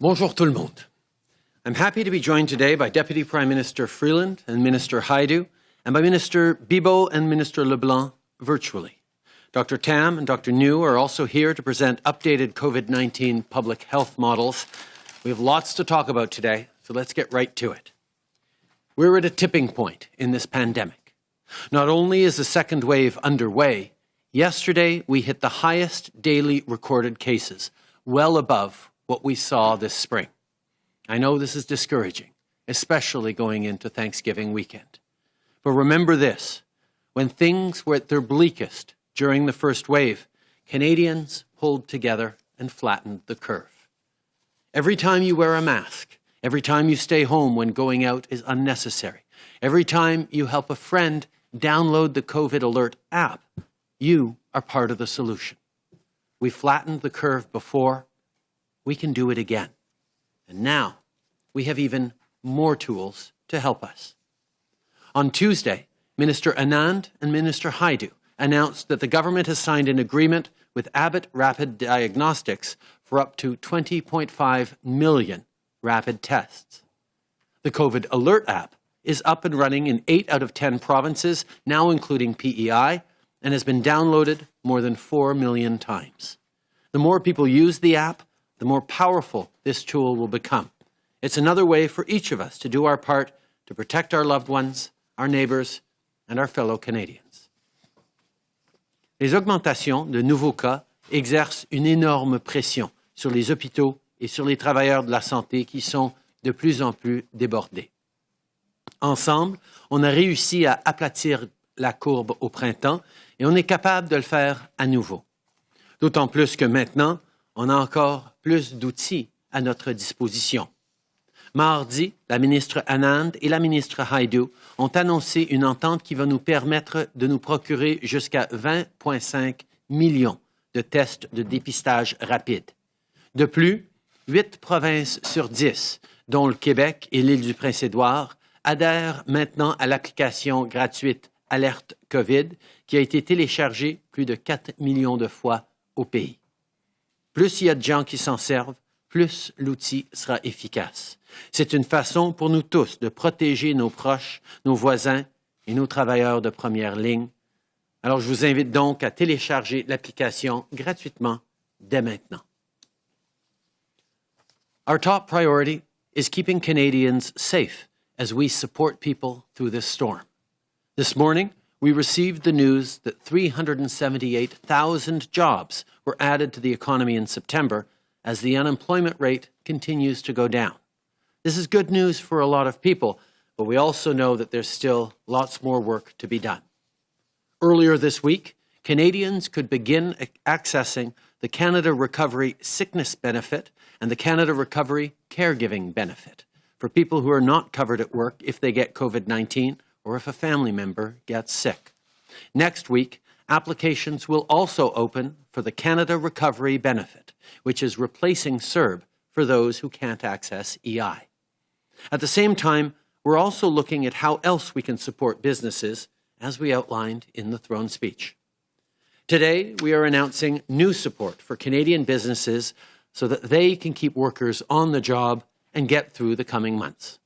Bonjour tout le monde. I'm happy to be joined today by Deputy Prime Minister Freeland and Minister Hadju, and by Minister Bibeau and Minister LeBlanc virtually. Dr. Tam and Dr. Njoo are also here to present updated COVID-19 public health models. We have lots to talk about today, so let's get right to it. We're at a tipping point in this pandemic. Not only is the second wave underway, yesterday we hit the highest daily recorded cases, well above what we saw this spring. I know this is discouraging, especially going into Thanksgiving weekend. But remember this, when things were at their bleakest during the first wave, Canadians pulled together and flattened the curve. Every time you wear a mask, every time you stay home when going out is unnecessary, every time you help a friend download the COVID Alert app, you are part of the solution. We flattened the curve before, we can do it again. And now, we have even more tools to help us. On Tuesday, Minister Anand and Minister Hadju announced that the government has signed an agreement with Abbott Rapid Diagnostics for up to 20.5 million rapid tests. The COVID Alert app is up and running in 8 out of 10 provinces, now including PEI, and has been downloaded more than 4 million times. The more people use the app, the more powerful this tool will become. It's another way for each of us to do our part to protect our loved ones, our neighbors, and our fellow Canadians. Les augmentations de nouveaux cas exercent une énorme pression sur les hôpitaux et sur les travailleurs de la santé qui sont de plus en plus débordés. Ensemble, on a réussi à aplatir la courbe au printemps et on est capable de le faire à nouveau. D'autant plus que maintenant, on a encore plus d'outils à notre disposition. Mardi, la ministre Anand et la ministre Hadju ont annoncé une entente qui va nous permettre de nous procurer jusqu'à 20,5 millions de tests de dépistage rapide. De plus, 8 provinces sur 10, dont le Québec et l'île du Prince-Édouard, adhèrent maintenant à l'application gratuite Alerte COVID qui a été téléchargée plus de 4 millions de fois au pays. Plus il y a de gens qui s'en servent, plus l'outil sera efficace. C'est une façon pour nous tous de protéger nos proches, nos voisins et nos travailleurs de première ligne. Alors, je vous invite donc à télécharger l'application gratuitement dès maintenant. Our top priority is keeping Canadians safe as we support people through this storm. This morning, we received the news that 378,000 jobs were added to the economy in September as the unemployment rate continues to go down. This is good news for a lot of people, but we also know that there's still lots more work to be done. Earlier this week, Canadians could begin accessing the Canada Recovery Sickness Benefit and the Canada Recovery Caregiving Benefit for people who are not covered at work if they get COVID-19 or if a family member gets sick. Next week, applications will also open for the Canada Recovery Benefit, which is replacing CERB for those who can't access EI. At the same time, we're also looking at how else we can support businesses, as we outlined in the throne speech. Today, we are announcing new support for Canadian businesses so that they can keep workers on the job and get through the coming months.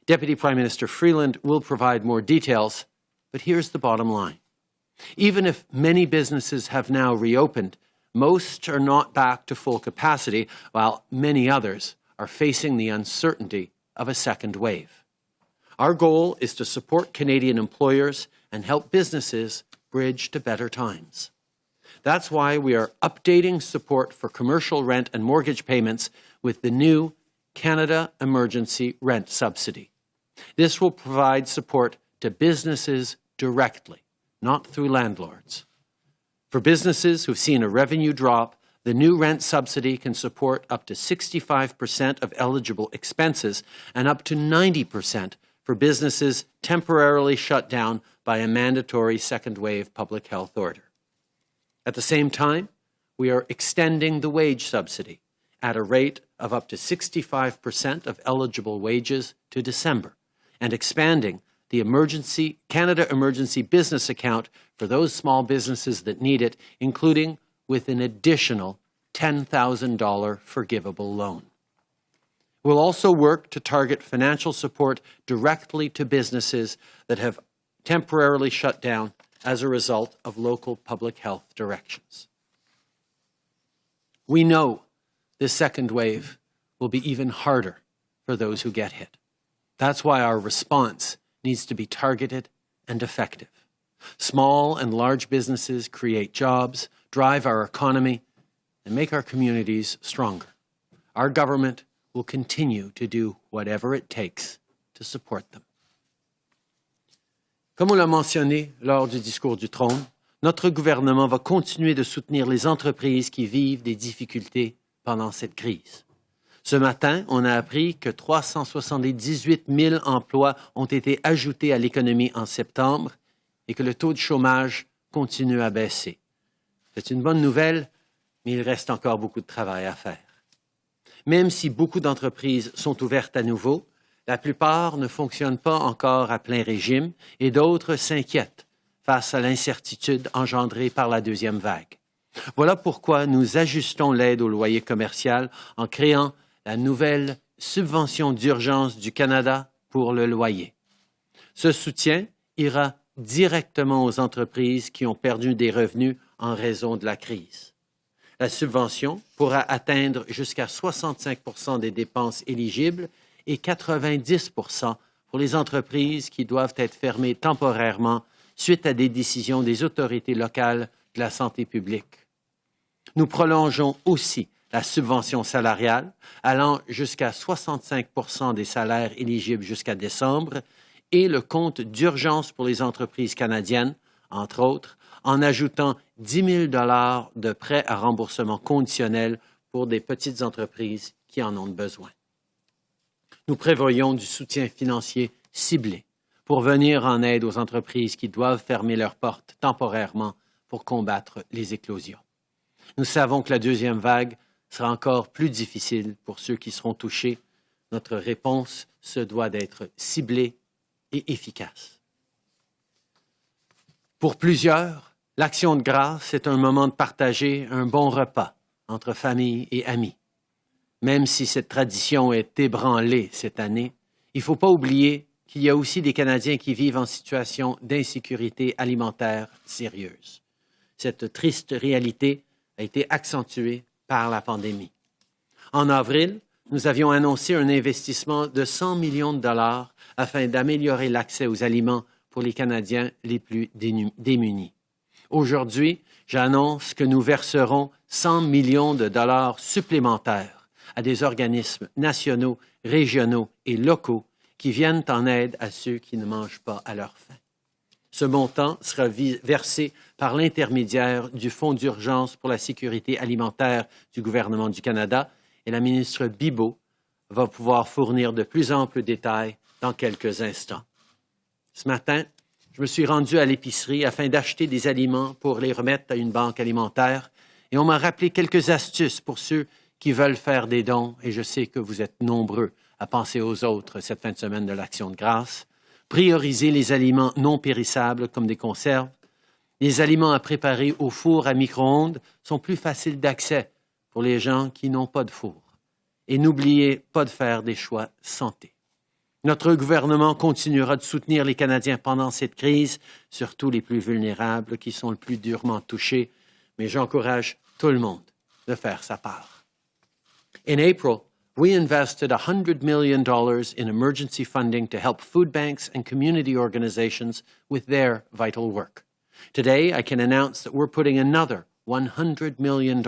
Deputy Prime Minister Freeland will provide more details, but here's the bottom line. Even if many businesses have now reopened, most are not back to full capacity, while many others are facing the uncertainty of a second wave. Our goal is to support Canadian employers and help businesses bridge to better times. That's why we are updating support for commercial rent and mortgage payments with the new Canada Emergency Rent Subsidy. This will provide support to businesses directly, not through landlords. For businesses who've seen a revenue drop, the new rent subsidy can support up to 65% of eligible expenses and up to 90% for businesses temporarily shut down by a mandatory second wave public health order. At the same time, we are extending the wage subsidy at a rate of up to 65% of eligible wages to December and expanding the Canada Emergency Business Account for those small businesses that need it, including with an additional $10,000 forgivable loan. We'll also work to target financial support directly to businesses that have temporarily shut down as a result of local public health directions. We know this second wave will be even harder for those who get hit. That's why our response needs to be targeted and effective. Small and large businesses create jobs, drive our economy, and make our communities stronger. Our government will continue to do whatever it takes to support them. Comme on l'a mentionné lors du discours du trône, notre gouvernement va continuer de soutenir les entreprises qui vivent des difficultés pendant cette crise. Ce matin, on a appris que 378 000 emplois ont été ajoutés à l'économie en septembre et que le taux de chômage continue à baisser. C'est une bonne nouvelle, mais il reste encore beaucoup de travail à faire. Même si beaucoup d'entreprises sont ouvertes à nouveau, la plupart ne fonctionnent pas encore à plein régime et d'autres s'inquiètent face à l'incertitude engendrée par la deuxième vague. Voilà pourquoi nous ajustons l'aide au loyer commercial en créant la nouvelle subvention d'urgence du Canada pour le loyer. Ce soutien ira directement aux entreprises qui ont perdu des revenus en raison de la crise. La subvention pourra atteindre jusqu'à 65 % des dépenses éligibles et 90 % pour les entreprises qui doivent être fermées temporairement suite à des décisions des autorités locales de la santé publique. Nous prolongeons aussi la subvention salariale, allant jusqu'à 65 % des salaires éligibles jusqu'à décembre, et le compte d'urgence pour les entreprises canadiennes, entre autres, en ajoutant 10 000 $ de prêts à remboursement conditionnel pour des petites entreprises qui en ont besoin. Nous prévoyons du soutien financier ciblé pour venir en aide aux entreprises qui doivent fermer leurs portes temporairement pour combattre les éclosions. Nous savons que la deuxième vague sera encore plus difficile pour ceux qui seront touchés. Notre réponse se doit d'être ciblée et efficace. Pour plusieurs, l'Action de grâce est un moment de partager un bon repas entre famille et amis. Même si cette tradition est ébranlée cette année, il ne faut pas oublier qu'il y a aussi des Canadiens qui vivent en situation d'insécurité alimentaire sérieuse. Cette triste réalité a été accentuée par la pandémie. En avril, nous avions annoncé un investissement de 100 millions de dollars afin d'améliorer l'accès aux aliments pour les Canadiens les plus démunis. Aujourd'hui, j'annonce que nous verserons 100 millions de dollars supplémentaires à des organismes nationaux, régionaux et locaux qui viennent en aide à ceux qui ne mangent pas à leur faim. Ce montant sera versé par l'intermédiaire du Fonds d'urgence pour la sécurité alimentaire du gouvernement du Canada et la ministre Bibeau va pouvoir fournir de plus amples détails dans quelques instants. Ce matin, je me suis rendu à l'épicerie afin d'acheter des aliments pour les remettre à une banque alimentaire et on m'a rappelé quelques astuces pour ceux qui veulent faire des dons et je sais que vous êtes nombreux à penser aux autres cette fin de semaine de l'Action de grâce. Prioriser les aliments non périssables comme des conserves. Les aliments à préparer au four à micro-ondes sont plus faciles d'accès pour les gens qui n'ont pas de four. Et n'oubliez pas de faire des choix santé. Notre gouvernement continuera de soutenir les Canadiens pendant cette crise, surtout les plus vulnérables qui sont le plus durement touchés, mais j'encourage tout le monde de faire sa part. In April, we invested $100 million in emergency funding to help food banks and community organizations with their vital work. Today, I can announce that we're putting another $100 million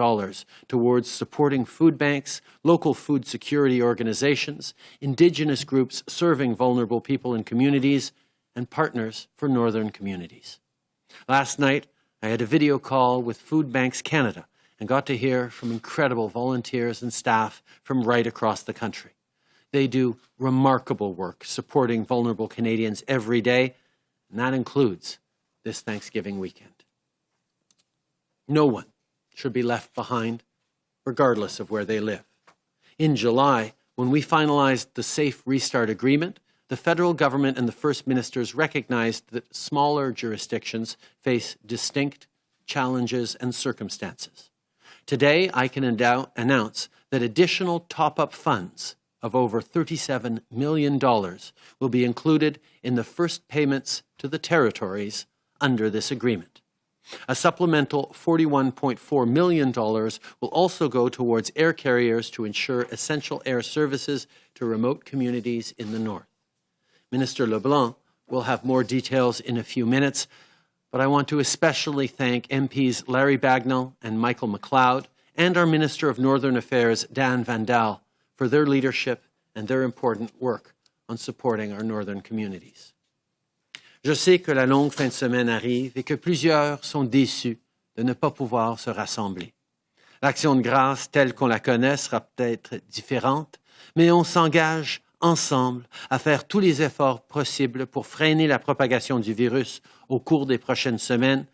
towards supporting food banks, local food security organizations, Indigenous groups serving vulnerable people and communities, and partners for northern communities. Last night, I had a video call with Food Banks Canada and got to hear from incredible volunteers and staff from right across the country. They do remarkable work supporting vulnerable Canadians every day, and that includes this Thanksgiving weekend. No one should be left behind, regardless of where they live. In July, when we finalized the Safe Restart Agreement, the federal government and the First Ministers recognized that smaller jurisdictions face distinct challenges and circumstances. Today, I can announce that additional top-up funds of over $37 million will be included in the first payments to the territories under this agreement. A supplemental $41.4 million will also go towards air carriers to ensure essential air services to remote communities in the north. Minister LeBlanc will have more details in a few minutes, but I want to especially thank MPs Larry Bagnall and Michael McLeod and our Minister of Northern Affairs, Dan Vandal, for their leadership and their important work on supporting our northern communities. Je sais que la longue fin de semaine arrive et que plusieurs sont déçus de ne pas pouvoir se rassembler. L'action de grâce telle qu'on la connaît sera peut-être différente, mais on s'engage ensemble à faire tous les efforts possibles pour freiner la propagation du virus au cours des prochaines semaines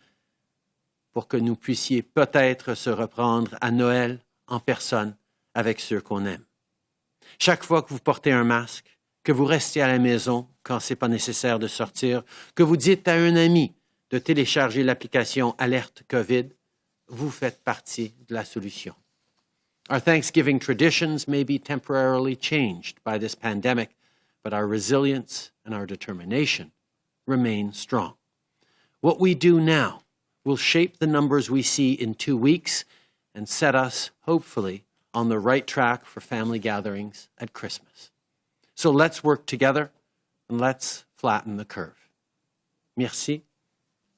pour que nous puissions peut-être se reprendre à Noël en personne avec ceux qu'on aime. Chaque fois que vous portez un masque, que vous restez à la maison quand ce n'est pas nécessaire de sortir, que vous dites à un ami de télécharger l'application Alerte COVID, vous faites partie de la solution. Our Thanksgiving traditions may be temporarily changed by this pandemic, but our resilience and our determination remain strong. What we do now will shape the numbers we see in 2 weeks and set us, hopefully, on the right track for family gatherings at Christmas. So let's work together and let's flatten the curve. Merci.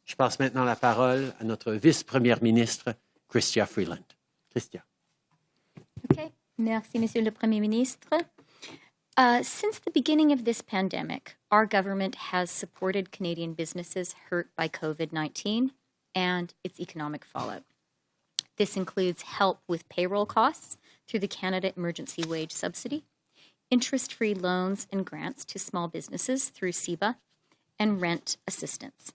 Je passe maintenant la parole à notre vice-première ministre, Chrystia Freeland. Chrystia. Okay. Merci, Monsieur le Premier Ministre. Since the beginning of this pandemic, our government has supported Canadian businesses hurt by COVID-19 and its economic fallout. This includes help with payroll costs through the Canada Emergency Wage Subsidy, interest-free loans and grants to small businesses through CEBA, and rent assistance.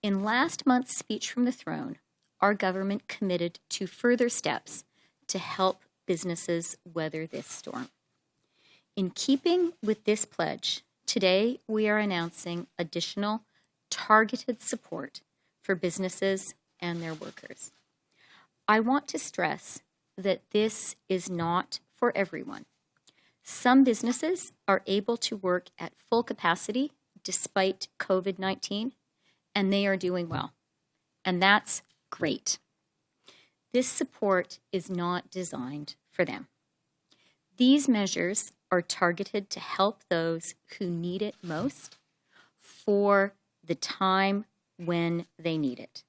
In last month's speech from the throne, our government committed to further steps to help businesses weather this storm. In keeping with this pledge, today we are announcing additional targeted support for businesses and their workers. I want to stress that this is not for everyone. Some businesses are able to work at full capacity despite COVID-19, and they are doing well. And that's great. This support is not designed for them. These measures are targeted to help those who need it most for the time when they need it.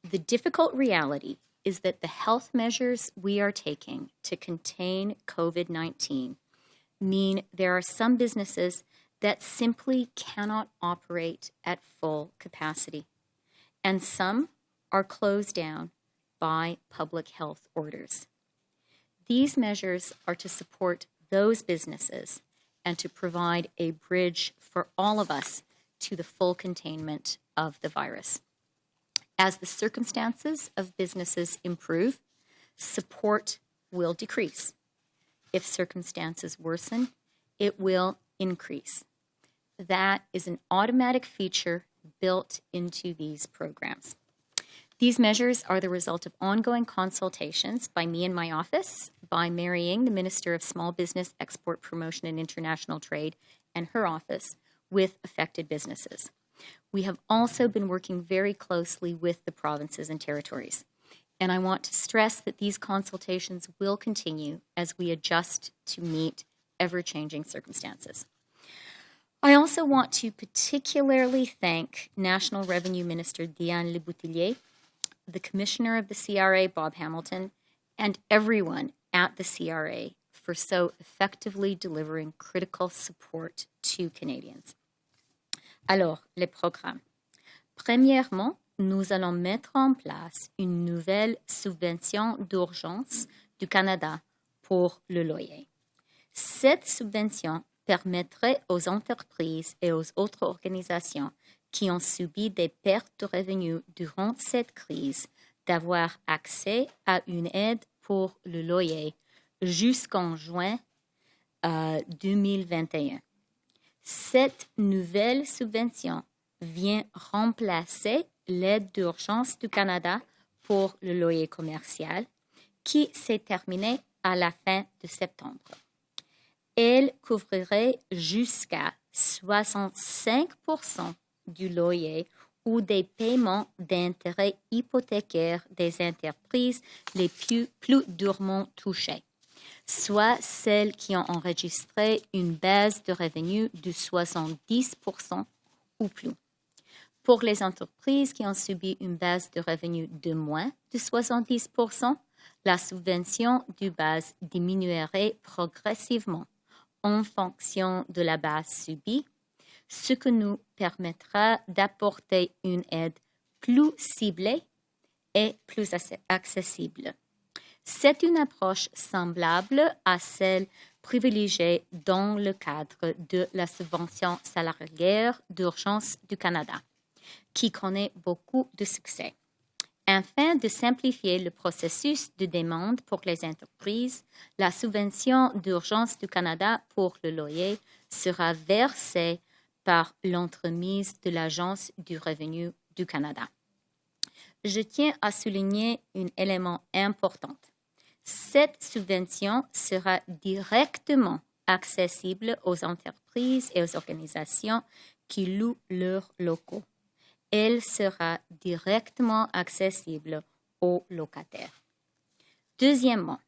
The difficult reality is that the health measures we are taking to contain COVID-19 mean there are some businesses that simply cannot operate at full capacity, and some are closed down by public health orders. These measures are to support those businesses and to provide a bridge for all of us to the full containment of the virus. As the circumstances of businesses improve, support will decrease. If circumstances worsen, it will increase. That is an automatic feature built into these programs. These measures are the result of ongoing consultations by me and my office, by Mary Ng, the Minister of Small Business, Export Promotion and International Trade, and her office with affected businesses. We have also been working very closely with the provinces and territories. And I want to stress that these consultations will continue as we adjust to meet ever-changing circumstances. I also want to particularly thank National Revenue Minister Diane Leboutillier, the Commissioner of the CRA, Bob Hamilton, and everyone at the CRA for so effectively delivering critical support to Canadians. Alors, les programmes. Premièrement, nous allons mettre en place une nouvelle subvention d'urgence du Canada pour le loyer. Cette subvention permettrait aux entreprises et aux autres organisations qui ont subi des pertes de revenus durant cette crise d'avoir accès à une aide pour le loyer jusqu'en juin 2021. Cette nouvelle subvention vient remplacer l'aide d'urgence du Canada pour le loyer commercial qui s'est terminée à la fin de septembre. Elle couvrirait jusqu'à 65% du loyer ou des paiements d'intérêts hypothécaires des entreprises les plus durement touchées, soit celles qui ont enregistré une baisse de revenus de 70% ou plus. Pour les entreprises qui ont subi une baisse de revenus de moins de 70%, la subvention de base diminuerait progressivement en fonction de la base subie, ce qui nous permettra d'apporter une aide plus ciblée et plus accessible. C'est une approche semblable à celle privilégiée dans le cadre de la subvention salariale d'urgence du Canada, qui connaît beaucoup de succès. Afin de simplifier le processus de demande pour les entreprises, la subvention d'urgence du Canada pour le loyer sera versée par l'entremise de l'Agence du revenu du Canada. Je tiens à souligner un élément important. Cette subvention sera directement accessible aux entreprises et aux organisations qui louent leurs locaux. Elle sera directement accessible aux locataires. Deuxièmement,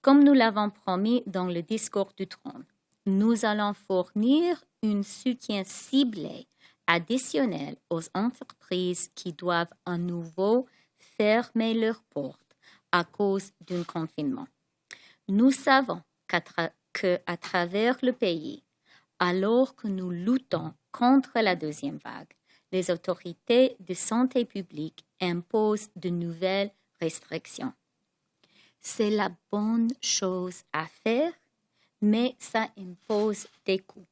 comme nous l'avons promis dans le discours du trône, nous allons fournir un soutien ciblé additionnel aux entreprises qui doivent à nouveau fermer leurs portes à cause d'un confinement. Nous savons qu'à travers le pays, alors que nous luttons contre la deuxième vague, les autorités de santé publique imposent de nouvelles restrictions. C'est la bonne chose à faire, mais ça impose des coûts.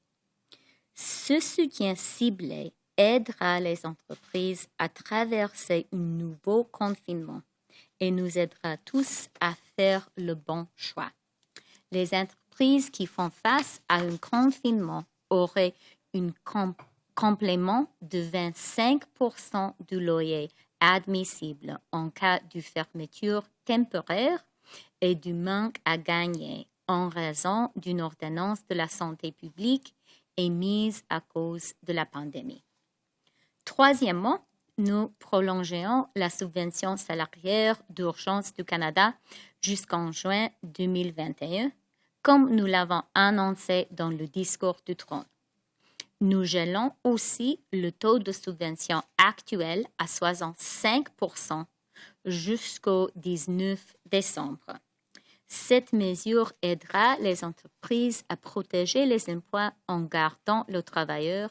Ce soutien ciblé aidera les entreprises à traverser un nouveau confinement et nous aidera tous à faire le bon choix. Les entreprises qui font face à un confinement auraient un complément de 25% du loyer admissible en cas de fermeture temporaire et du manque à gagner en raison d'une ordonnance de la santé publique émise à cause de la pandémie. Troisièmement, nous prolongeons la subvention salariale d'urgence du Canada jusqu'en juin 2021, comme nous l'avons annoncé dans le discours du trône. Nous gelons aussi le taux de subvention actuel à 65% jusqu'au 19 décembre. Cette mesure aidera les entreprises à protéger les emplois en gardant le travailleur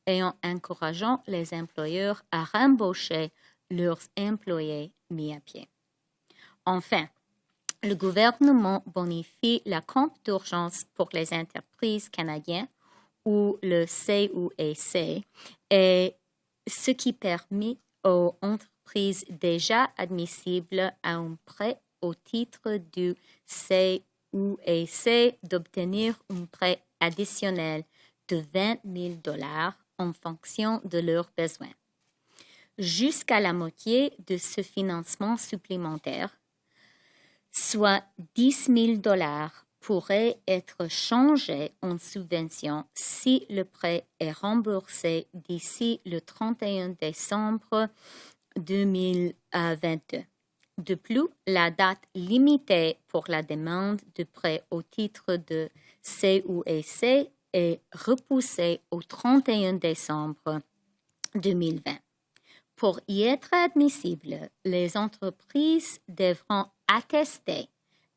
et en encourageant les employeurs à rembaucher leurs employés mis à pied. Enfin, le gouvernement bonifie la compte d'urgence pour les entreprises canadiennes ou le CUAC, et ce qui permet aux entreprises déjà admissibles à un prêt au titre du CUAC d'obtenir un prêt additionnel de 20 000 $ en fonction de leurs besoins. Jusqu'à la moitié de ce financement supplémentaire, soit 10 000 $ pourrait être changé en subvention si le prêt est remboursé d'ici le 31 décembre 2022. De plus, la date limitée pour la demande de prêt au titre de CUAC est repoussée au 31 décembre 2020. Pour y être admissibles, les entreprises devront attester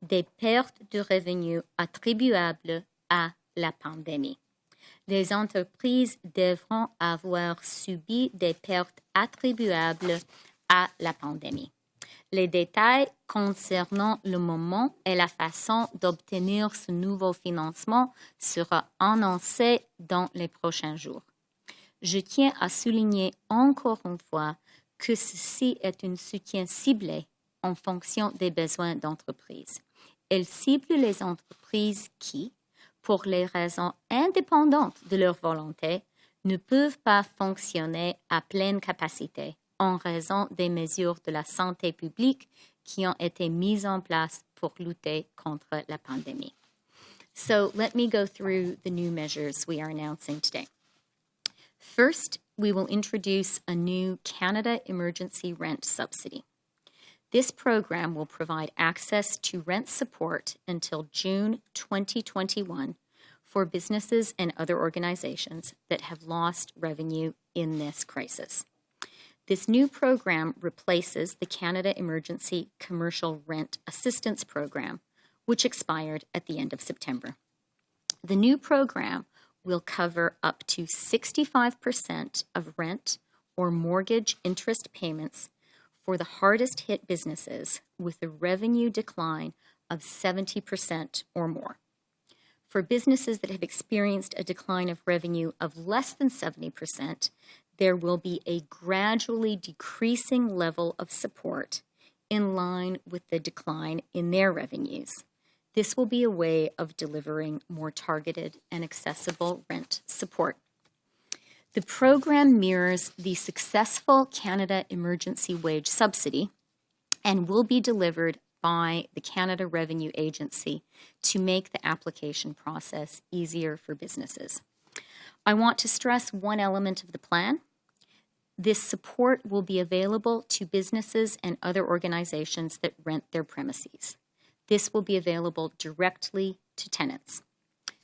des pertes de revenus attribuables à la pandémie. Les entreprises devront avoir subi des pertes attribuables à la pandémie. Les détails concernant le moment et la façon d'obtenir ce nouveau financement seront annoncés dans les prochains jours. Je tiens à souligner encore une fois que ceci est un soutien ciblé en fonction des besoins d'entreprise. Elle cible les entreprises qui, pour les raisons indépendantes de leur volonté, ne peuvent pas fonctionner à pleine capacité en raison des mesures de la santé publique qui ont été mises en place pour lutter contre la pandémie. So let me go through the new measures we are announcing today. First, we will introduce a new Canada Emergency Rent Subsidy. This program will provide access to rent support until June 2021 for businesses and other organizations that have lost revenue in this crisis. This new program replaces the Canada Emergency Commercial Rent Assistance Program, which expired at the end of September. The new program will cover up to 65% of rent or mortgage interest payments for the hardest hit businesses with a revenue decline of 70% or more. For businesses that have experienced a decline of revenue of less than 70%, there will be a gradually decreasing level of support in line with the decline in their revenues. This will be a way of delivering more targeted and accessible rent support. The program mirrors the successful Canada Emergency Wage Subsidy and will be delivered by the Canada Revenue Agency to make the application process easier for businesses. I want to stress one element of the plan. This support will be available to businesses and other organizations that rent their premises. This will be available directly to tenants.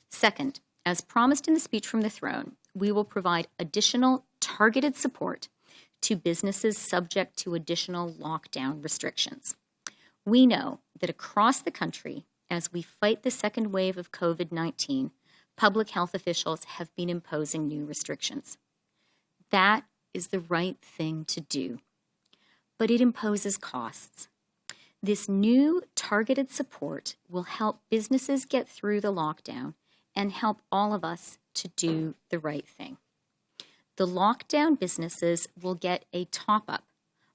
Second, as promised in the speech from the throne, we will provide additional targeted support to businesses subject to additional lockdown restrictions. We know that across the country, as we fight the second wave of COVID-19, public health officials have been imposing new restrictions. That is the right thing to do, but it imposes costs. This new targeted support will help businesses get through the lockdown and help all of us to do the right thing. The lockdown businesses will get a top-up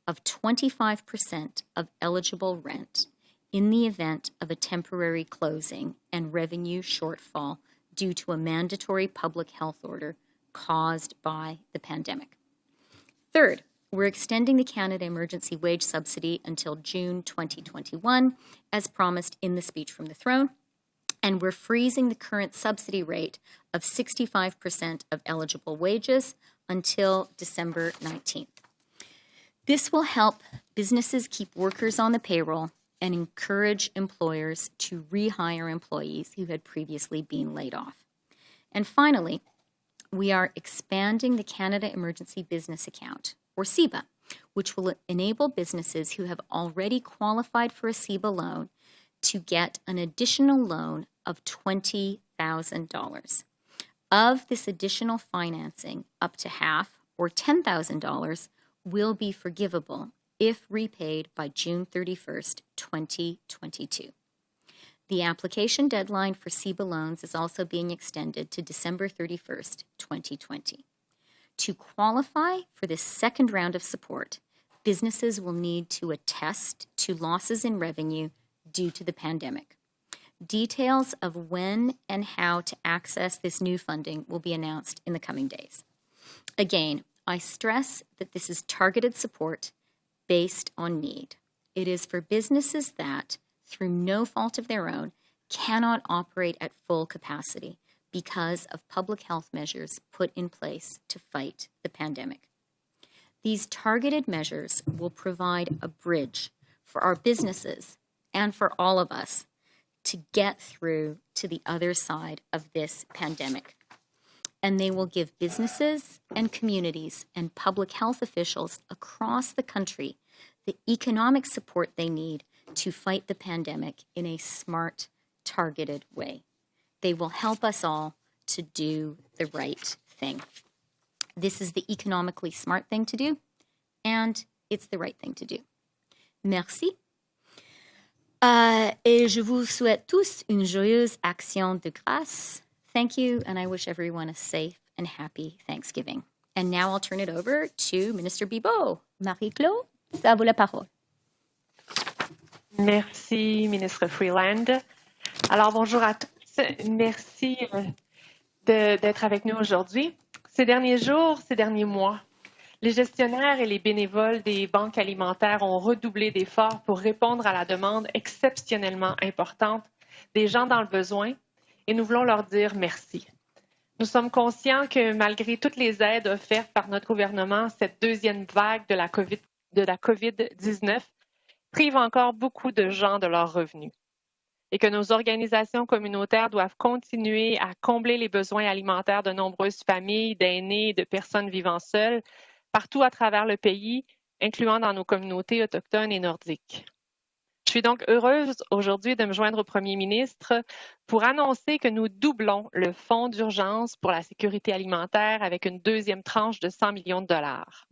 of 25% of eligible rent in the event of a temporary closing and revenue shortfall due to a mandatory public health order caused by the pandemic. Third, we're extending the Canada Emergency Wage Subsidy until June 2021, as promised in the speech from the throne, and we're freezing the current subsidy rate of 65% of eligible wages until December 19th. This will help businesses keep workers on the payroll and encourage employers to rehire employees who had previously been laid off. And finally, we are expanding the Canada Emergency Business Account, or CEBA, which will enable businesses who have already qualified for a CEBA loan to get an additional loan of $20,000. Of this additional financing, up to half, or $10,000, will be forgivable if repaid by June 31st, 2022. The application deadline for CEBA loans is also being extended to December 31st, 2020. To qualify for this second round of support, businesses will need to attest to losses in revenue due to the pandemic. Details of when and how to access this new funding will be announced in the coming days. Again, I stress that this is targeted support based on need. It is for businesses that, through no fault of their own, cannot operate at full capacity because of public health measures put in place to fight the pandemic. These targeted measures will provide a bridge for our businesses and for all of us to get through to the other side of this pandemic. And they will give businesses and communities and public health officials across the country the economic support they need to fight the pandemic in a smart, targeted way. They will help us all to do the right thing. This is the economically smart thing to do, and it's the right thing to do. Merci. Et je vous souhaite tous une joyeuse action de grâce. Thank you, and I wish everyone a safe and happy Thanksgiving. And now I'll turn it over to Minister Bibeau. Marie-Claude, à vous la parole. Merci, Ministre Freeland. Alors, bonjour à tous. Merci d'être avec nous aujourd'hui. Ces derniers jours, ces derniers mois, les gestionnaires et les bénévoles des banques alimentaires ont redoublé d'efforts pour répondre à la demande exceptionnellement importante des gens dans le besoin et nous voulons leur dire merci. Nous sommes conscients que malgré toutes les aides offertes par notre gouvernement, cette deuxième vague de la COVID-19 prive encore beaucoup de gens de leurs revenus et que nos organisations communautaires doivent continuer à combler les besoins alimentaires de nombreuses familles, d'aînés et de personnes vivant seules partout à travers le pays, incluant dans nos communautés autochtones et nordiques. Je suis donc heureuse aujourd'hui de me joindre au Premier ministre pour annoncer que nous doublons le fonds d'urgence pour la sécurité alimentaire avec une deuxième tranche de 100 millions de dollars.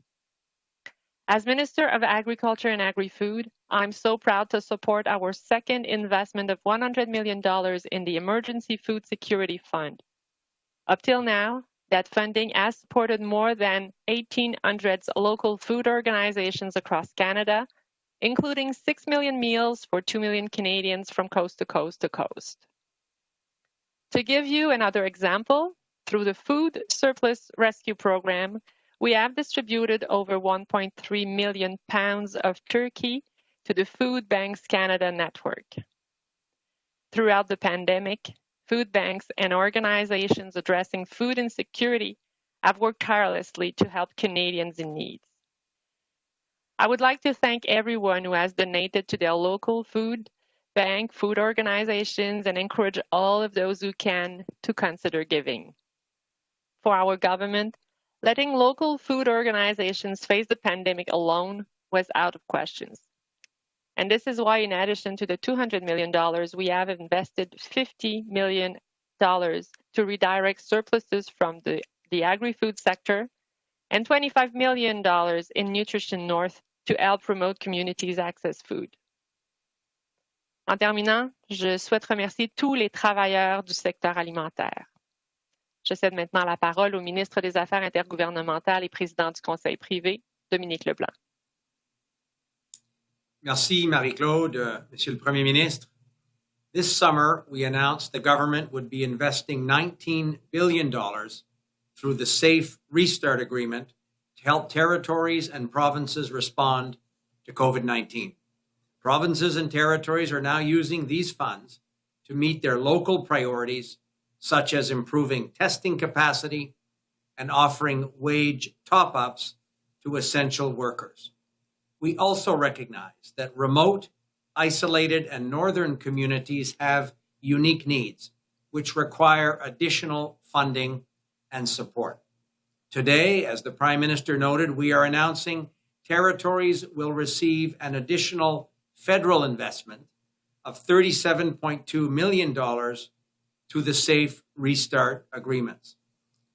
As Minister of Agriculture and Agri-Food, I'm so proud to support our second investment of $100 million in the Emergency Food Security Fund. Up till now, that funding has supported more than 1,800 local food organizations across Canada, including 6 million meals for 2 million Canadians from coast to coast to coast. To give you another example, through the Food Surplus Rescue Program, we have distributed over 1.3 million pounds of turkey to the Food Banks Canada network. Throughout the pandemic, food banks and organizations addressing food insecurity have worked tirelessly to help Canadians in need. I would like to thank everyone who has donated to their local food bank, food organizations, and encourage all of those who can to consider giving. For our government, letting local food organizations face the pandemic alone was out of questions. And this is why, in addition to the $200 million, we have invested $50 million to redirect surpluses from the agri-food sector and $25 million in Nutrition North to help promote communities access food. En terminant, je souhaite remercier tous les travailleurs du secteur alimentaire. Je cède maintenant la parole au ministre des Affaires intergouvernementales et président du Conseil privé, Dominic LeBlanc. Merci, Marie-Claude. Monsieur le Premier Ministre, this summer, we announced the government would be investing $19 billion through the Safe Restart Agreement to help territories and provinces respond to COVID-19. Provinces and territories are now using these funds to meet their local priorities, such as improving testing capacity and offering wage top-ups to essential workers. We also recognize that remote, isolated, and northern communities have unique needs, which require additional funding and support. Today, as the Prime Minister noted, we are announcing territories will receive an additional federal investment of $37.2 million to the Safe Restart Agreements.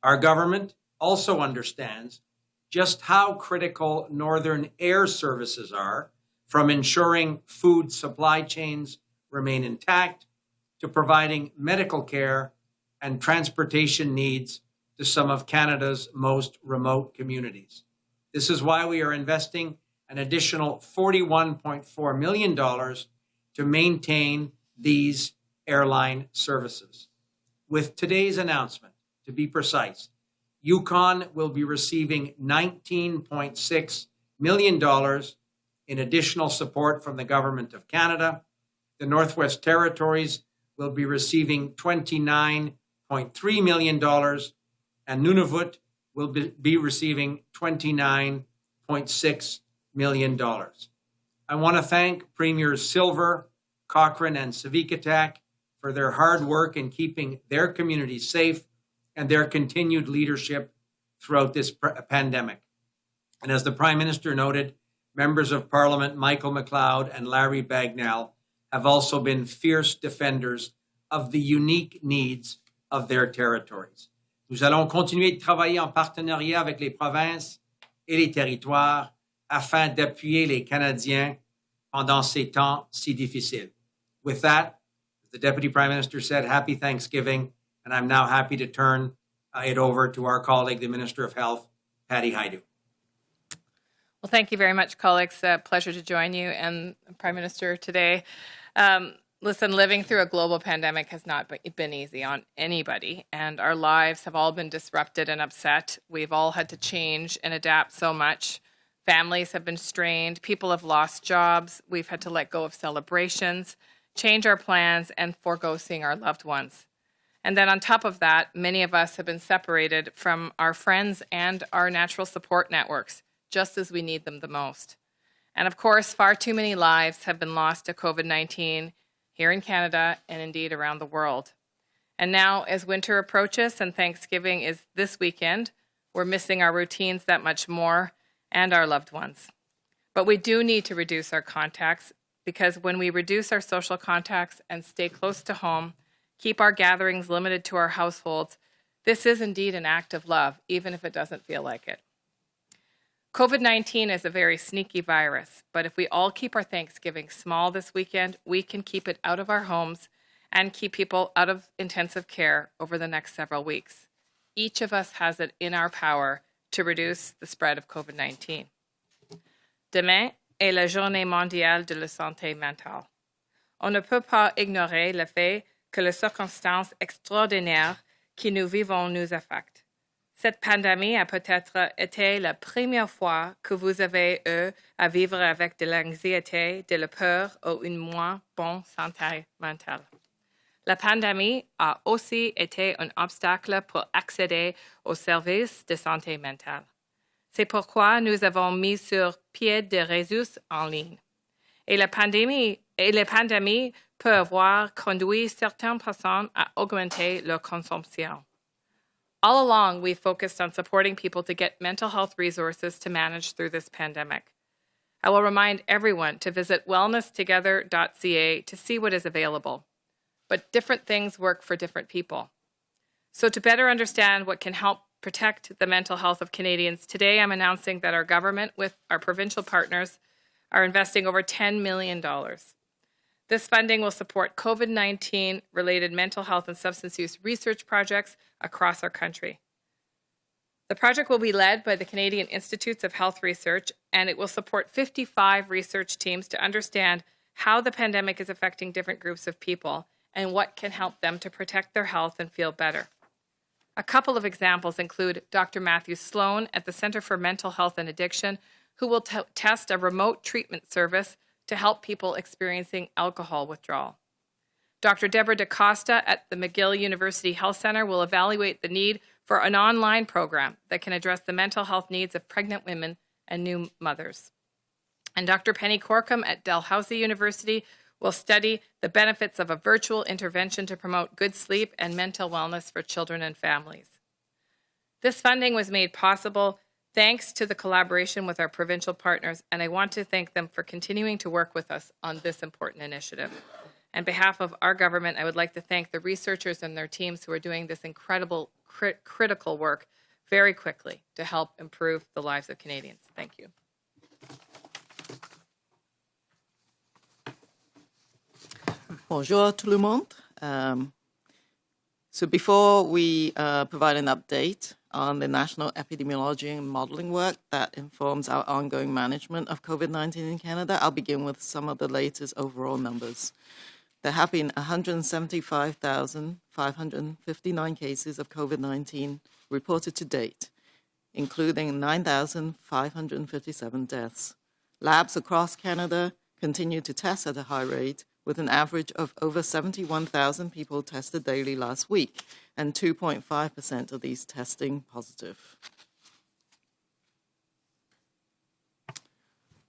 Our government also understands just how critical northern air services are, from ensuring food supply chains remain intact to providing medical care and transportation needs to some of Canada's most remote communities. This is why we are investing an additional $41.4 million to maintain these airline services. With today's announcement, to be precise, Yukon will be receiving $19.6 million in additional support from the Government of Canada. The Northwest Territories will be receiving $29.3 million, and Nunavut will be receiving $29.6 million. I want to thank Premiers Silver, Cochrane, and Civicatak for their hard work in keeping their communities safe and their continued leadership throughout this pandemic. And as the Prime Minister noted, members of Parliament Michael McLeod and Larry Bagnall have also been fierce defenders of the unique needs of their territories. Nous allons continuer de travailler en partenariat avec les provinces et les territoires afin d'appuyer les Canadiens pendant ces temps si difficiles. With that, as the Deputy Prime Minister said, happy Thanksgiving. And I'm now happy to turn it over to our colleague, the Minister of Health, Patty Hadju. Well, thank you very much, colleagues. Pleasure to join you and Prime Minister today. Listen, living through a global pandemic has not been easy on anybody, and our lives have all been disrupted and upset. We've all had to change and adapt so much. Families have been strained. People have lost jobs. We've had to let go of celebrations, change our plans, and forego seeing our loved ones. And then on top of that, many of us have been separated from our friends and our natural support networks, just as we need them the most. And of course, far too many lives have been lost to COVID-19 here in Canada and indeed around the world. And now, as winter approaches and Thanksgiving is this weekend, we're missing our routines that much more and our loved ones. But we do need to reduce our contacts, because when we reduce our social contacts and stay close to home, keep our gatherings limited to our households, this is indeed an act of love, even if it doesn't feel like it. COVID-19 is a very sneaky virus, but if we all keep our Thanksgiving small this weekend, we can keep it out of our homes and keep people out of intensive care over the next several weeks. Each of us has it in our power to reduce the spread of COVID-19. Demain est la journée mondiale de la santé mentale. On ne peut pas ignorer le fait que les circonstances extraordinaires que nous vivons nous affectent. Cette pandémie a peut-être été la première fois que vous avez eu à vivre avec de l'anxiété, de la peur ou une moins bonne santé mentale. La pandémie a aussi été un obstacle pour accéder aux services de santé mentale. C'est pourquoi nous avons mis sur pied des ressources en ligne. Et la pandémie peut avoir conduit certaines personnes à augmenter leur consommation. All along, we've focused on supporting people to get mental health resources to manage through this pandemic. I will remind everyone to visit wellnesstogether.ca to see what is available. But different things work for different people. So to better understand what can help protect the mental health of Canadians, today I'm announcing that our government, with our provincial partners, are investing over $10 million. This funding will support COVID-19 related mental health and substance use research projects across our country. The project will be led by the Canadian Institutes of Health Research, and it will support 55 research teams to understand how the pandemic is affecting different groups of people and what can help them to protect their health and feel better. A couple of examples include Dr. Matthew Sloan at the Centre for Mental Health and Addiction, who will test a remote treatment service to help people experiencing alcohol withdrawal. Dr. Deborah DaCosta at the McGill University Health Centre will evaluate the need for an online program that can address the mental health needs of pregnant women and new mothers. And Dr. Penny Corkum at Dalhousie University will study the benefits of a virtual intervention to promote good sleep and mental wellness for children and families. This funding was made possible thanks to the collaboration with our provincial partners, and I want to thank them for continuing to work with us on this important initiative. On behalf of our government, I would like to thank the researchers and their teams who are doing this incredible, critical work very quickly to help improve the lives of Canadians. Thank you. Bonjour tout le monde. So before we provide an update on the national epidemiology and modeling work that informs our ongoing management of COVID-19 in Canada, I'll begin with some of the latest overall numbers. There have been 175,559 cases of COVID-19 reported to date, including 9,557 deaths. Labs across Canada continue to test at a high rate, with an average of over 71,000 people tested daily last week, and 2.5% of these testing positive.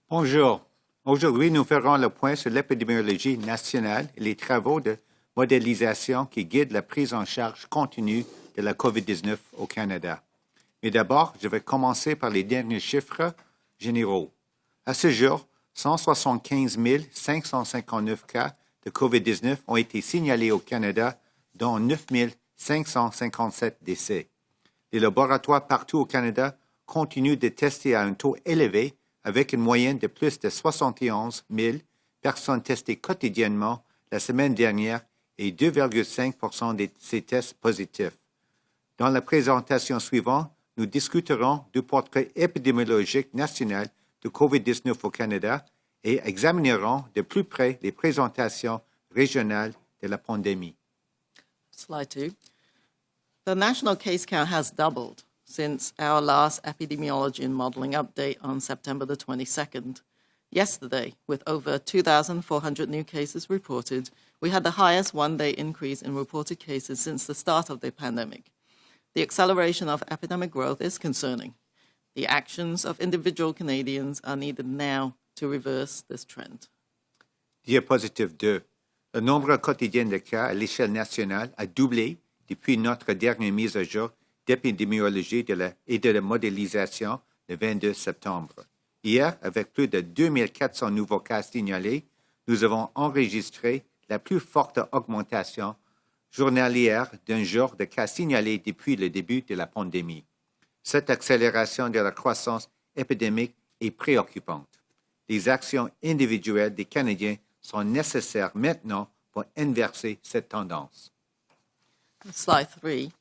Bonjour. Aujourd'hui, nous ferons le point sur l'épidémiologie nationale et les travaux de modélisation qui guident la prise en charge continue de la COVID-19 au Canada. Mais d'abord, je vais commencer par les derniers chiffres généraux. À ce jour, 175 559 cas de COVID-19 ont été signalés au Canada, dont 9 557 décès. Les laboratoires partout au Canada continuent de tester à un taux élevé, avec une moyenne de plus de 71 000 personnes testées quotidiennement la semaine dernière et 2,5% de ces tests positifs. Dans la présentation suivante, nous discuterons du portrait épidémiologique national de COVID-19 au Canada et examinerons de plus près les présentations régionales de la pandémie. Slide 2. The national case count has doubled since our last epidemiology and modeling update on September the 22nd. Yesterday, with over 2,400 new cases reported, we had the highest one-day increase in reported cases since the start of the pandemic. The acceleration of epidemic growth is concerning. The actions of individual Canadians are needed now to reverse this trend. Diapositive 2. Le nombre quotidien de cas à l'échelle nationale a doublé depuis notre dernière mise à jour d'épidémiologie et de la modélisation le 22 septembre. Hier, avec plus de 2400 nouveaux cas signalés, nous avons enregistré la plus forte augmentation journalière d'un jour de cas signalés depuis le début de la pandémie. Cette accélération de la croissance épidémique est préoccupante. Les actions individuelles des Canadiens sont nécessaires maintenant pour inverser cette tendance. Slide 3.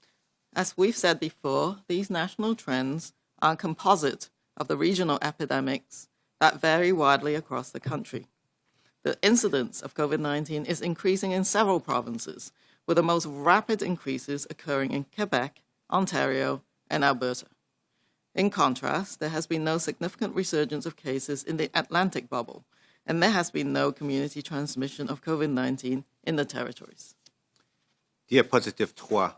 As we've said before, these national trends are a composite of the regional epidemics that vary widely across the country. The incidence of COVID-19 is increasing in several provinces, with the most rapid increases occurring in Quebec, Ontario, and Alberta. In contrast, there has been no significant resurgence of cases in the Atlantic bubble, and there has been no community transmission of COVID-19 in the territories. Diapositive 3.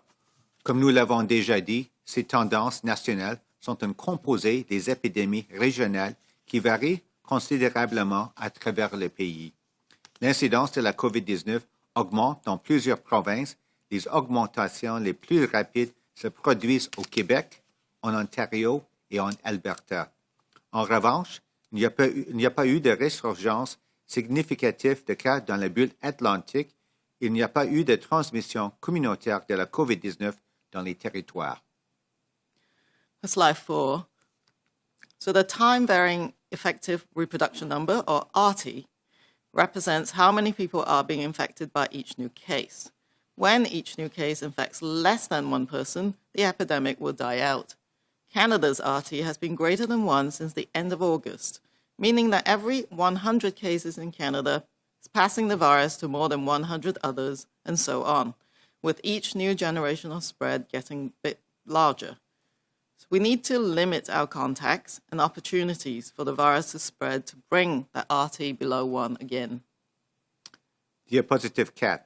Comme nous l'avons déjà dit, ces tendances nationales sont un composé des épidémies régionales qui varient considérablement à travers le pays. L'incidence de la COVID-19 augmente dans plusieurs provinces. Les augmentations les plus rapides se produisent au Québec, en Ontario et en Alberta. En revanche, il n'y a pas eu de résurgence significative de cas dans la bulle atlantique. Il n'y a pas eu de transmission communautaire de la COVID-19 dans les territoires. Slide 4. So the time-varying effective reproduction number, or RT, represents how many people are being infected by each new case. When each new case infects less than one person, the epidemic will die out. Canada's RT has been greater than 1 since the end of August, meaning that every 100 cases in Canada is passing the virus to more than 100 others, and so on, with each new generational spread getting a bit larger. So we need to limit our contacts and opportunities for the virus to spread to bring that RT below 1 again. Diapositive 4.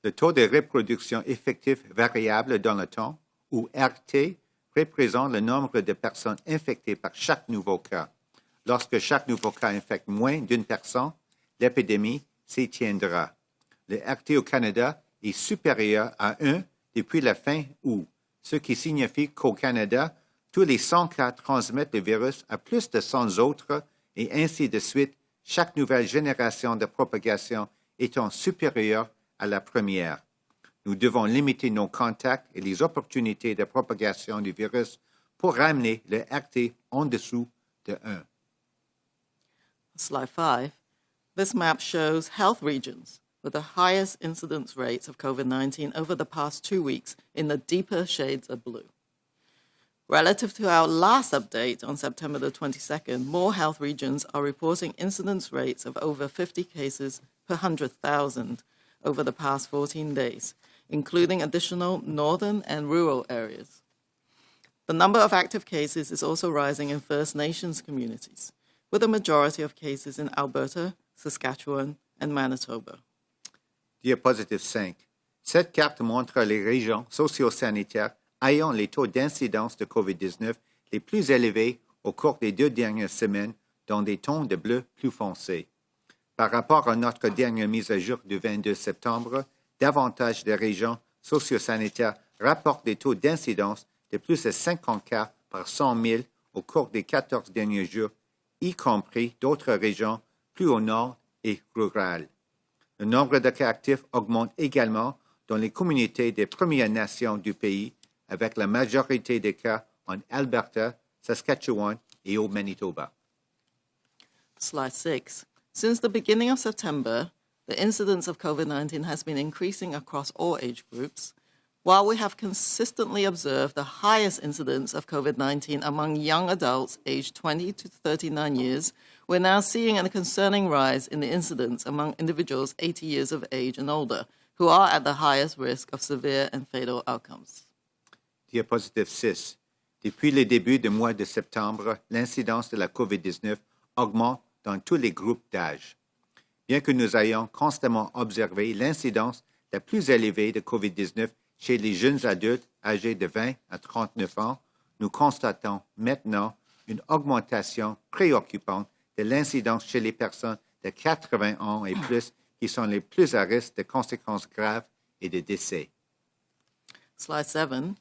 Le taux de reproduction effectif variable dans le temps, ou RT, représente le nombre de personnes infectées par chaque nouveau cas. Lorsque chaque nouveau cas infecte moins d'une personne, l'épidémie s'étiendra. Le RT au Canada est supérieur à 1 depuis la fin août, ce qui signifie qu'au Canada, tous les 100 cas transmettent le virus à plus de 100 autres et ainsi de suite, chaque nouvelle génération de propagation étant supérieure à la première. Nous devons limiter nos contacts et les opportunités de propagation du virus pour ramener le RT en dessous de 1. Slide 5. This map shows health regions with the highest incidence rates of COVID-19 over the past 2 weeks in the deeper shades of blue. Relative to our last update on September the 22nd, more health regions are reporting incidence rates of over 50 cases per 100,000 over the past 14 days, including additional northern and rural areas. The number of active cases is also rising in First Nations communities, with a majority of cases in Alberta, Saskatchewan, and Manitoba. Diapositive 5. Cette carte montre les régions socio-sanitaires ayant les taux d'incidence de COVID-19 les plus élevés au cours des 2 dernières semaines dans des tons de bleu plus foncés. Par rapport à notre dernière mise à jour du 22 septembre, davantage de régions socio-sanitaires rapportent des taux d'incidence de plus de 50 cas par 100 000 au cours des 14 derniers jours, y compris d'autres régions plus au nord et rurales. Le nombre de cas actifs augmente également dans les communautés des Premières Nations du pays, avec la majorité des cas en Alberta, Saskatchewan et au Manitoba. Slide 6. Since the beginning of September, the incidence of COVID-19 has been increasing across all age groups. While we have consistently observed the highest incidence of COVID-19 among young adults aged 20 to 39 years, we're now seeing a concerning rise in the incidence among individuals 80 years of age and older, who are at the highest risk of severe and fatal outcomes. Diapositive 6. Depuis le début du mois de septembre, l'incidence de la COVID-19 augmente dans tous les groupes d'âge. Bien que nous ayons constamment observé l'incidence la plus élevée de COVID-19 chez les jeunes adultes âgés de 20 à 39 ans, nous constatons maintenant une augmentation préoccupante de l'incidence chez les personnes de 80 ans et plus qui sont les plus à risque de conséquences graves et de décès. Slide 7.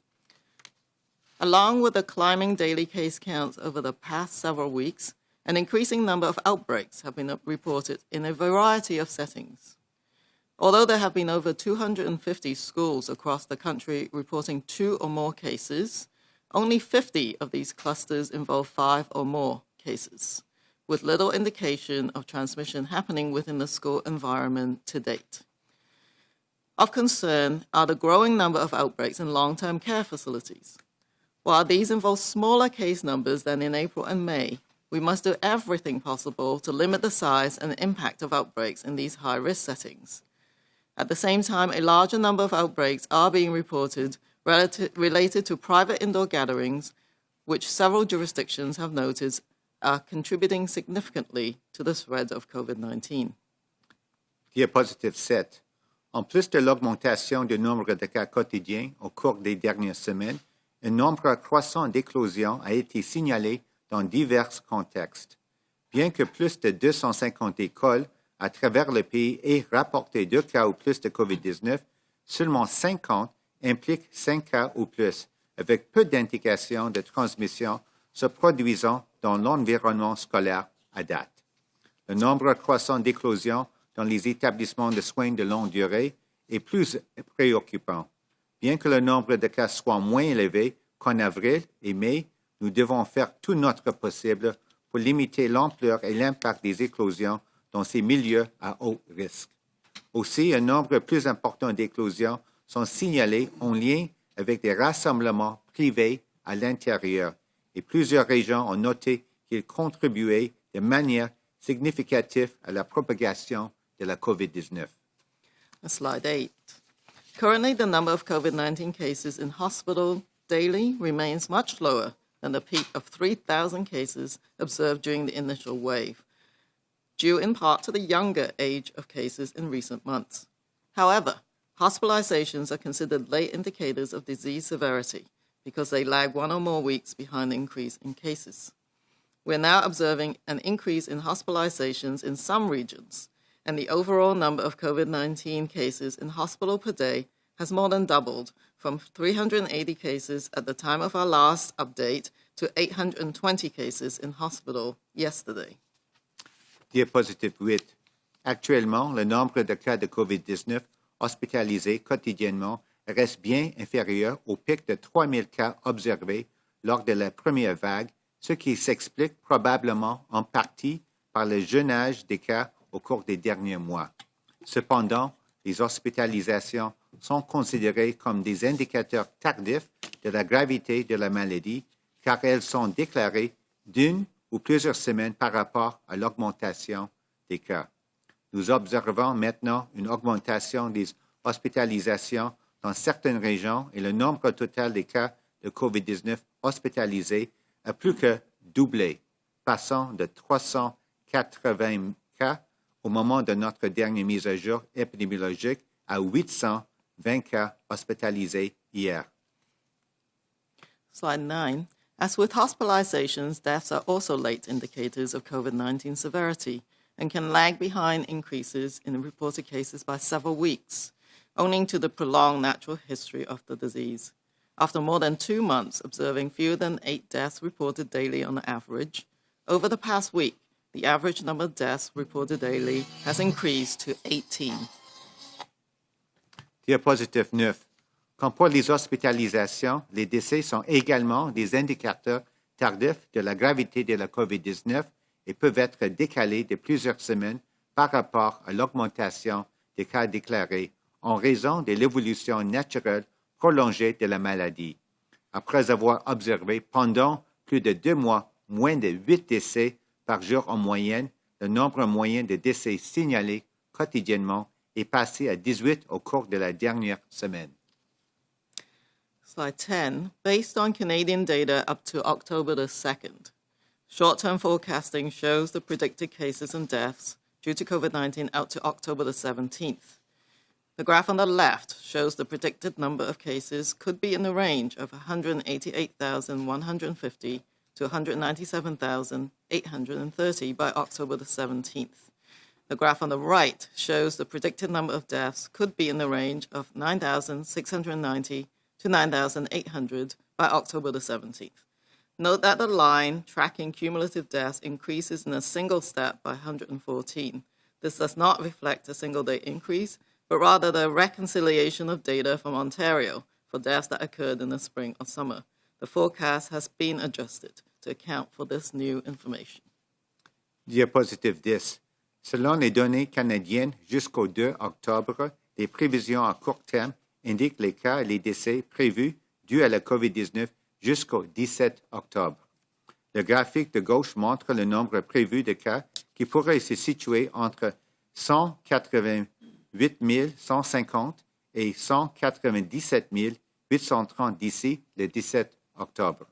Along with the climbing daily case counts over the past several weeks, an increasing number of outbreaks have been reported in a variety of settings. Although there have been over 250 schools across the country reporting 2 or more cases, only 50 of these clusters involve 5 or more cases, with little indication of transmission happening within the school environment to date. Of concern are the growing number of outbreaks in long-term care facilities. While these involve smaller case numbers than in April and May, we must do everything possible to limit the size and impact of outbreaks in these high-risk settings. At the same time, a larger number of outbreaks are being reported related to private indoor gatherings, which several jurisdictions have noted are contributing significantly to the spread of COVID-19. Diapositive 7. En plus de l'augmentation du nombre de cas quotidiens au cours des dernières semaines, un nombre croissant d'éclosions a été signalé dans divers contextes. Bien que plus de 250 écoles à travers le pays aient rapporté 2 cas ou plus de COVID-19, seulement 50 impliquent 5 cas ou plus, avec peu d'indications de transmission se produisant dans l'environnement scolaire à date. Le nombre croissant d'éclosions dans les établissements de soins de longue durée est plus préoccupant. Bien que le nombre de cas soit moins élevé qu'en avril et mai, nous devons faire tout notre possible pour limiter l'ampleur et l'impact des éclosions dans ces milieux à haut risque. Aussi, un nombre plus important d'éclosions sont signalées en lien avec des rassemblements privés à l'intérieur et plusieurs régions ont noté qu'ils contribuaient de manière significative à la propagation de la COVID-19. Slide 8. Currently, the number of COVID-19 cases in hospital daily remains much lower than the peak of 3,000 cases observed during the initial wave, due in part to the younger age of cases in recent months. However, hospitalizations are considered late indicators of disease severity because they lag 1 or more weeks behind the increase in cases. We're now observing an increase in hospitalizations in some regions, and the overall number of COVID-19 cases in hospital per day has more than doubled from 380 cases at the time of our last update to 820 cases in hospital yesterday. Diapositive 8. Actuellement, le nombre de cas de COVID-19 hospitalisés quotidiennement reste bien inférieur au pic de 3 000 cas observés lors de la première vague, ce qui s'explique probablement en partie par le jeune âge des cas au cours des derniers mois. Cependant, les hospitalisations sont considérées comme des indicateurs tardifs de la gravité de la maladie car elles sont déclarées d'une ou plusieurs semaines par rapport à l'augmentation des cas. Nous observons maintenant une augmentation des hospitalisations dans certaines régions et le nombre total des cas de COVID-19 hospitalisés a plus que doublé, passant de 380 cas au moment de notre dernière mise à jour épidémiologique à 820 cas hospitalisés hier. Slide 9. As with hospitalizations, deaths are also late indicators of COVID-19 severity and can lag behind increases in reported cases by several weeks, owing to the prolonged natural history of the disease. After more than 2 months observing fewer than 8 deaths reported daily on average, over the past week, the average number of deaths reported daily has increased to 18. Diapositive 9. Comme pour les hospitalisations, les décès sont également des indicateurs tardifs de la gravité de la COVID-19 et peuvent être décalés de plusieurs semaines par rapport à l'augmentation des cas déclarés en raison de l'évolution naturelle prolongée de la maladie. Après avoir observé pendant plus de 2 mois moins de 8 décès par jour en moyenne, le nombre moyen de décès signalés quotidiennement est passé à 18 au cours de la dernière semaine. Slide 10. Based on Canadian data up to October the 2nd, short-term forecasting shows the predicted cases and deaths due to COVID-19 out to October the 17th. The graph on the left shows the predicted number of cases could be in the range of 188,150 to 197,830 by October the 17th. The graph on the right shows the predicted number of deaths could be in the range of 9,690 to 9,800 by October the 17th. Note that the line tracking cumulative deaths increases in a single step by 114. This does not reflect a single-day increase, but rather the reconciliation of data from Ontario for deaths that occurred in the spring or summer. The forecast has been adjusted to account for this new information. Diapositive 10. Selon les données canadiennes jusqu'au 2 octobre, les prévisions à court terme indiquent les cas et les décès prévus dus à la COVID-19 jusqu'au 17 octobre. Le graphique de gauche montre le nombre prévu de cas qui pourrait se situer entre 188 150 et 197 830 d'ici le 17 octobre.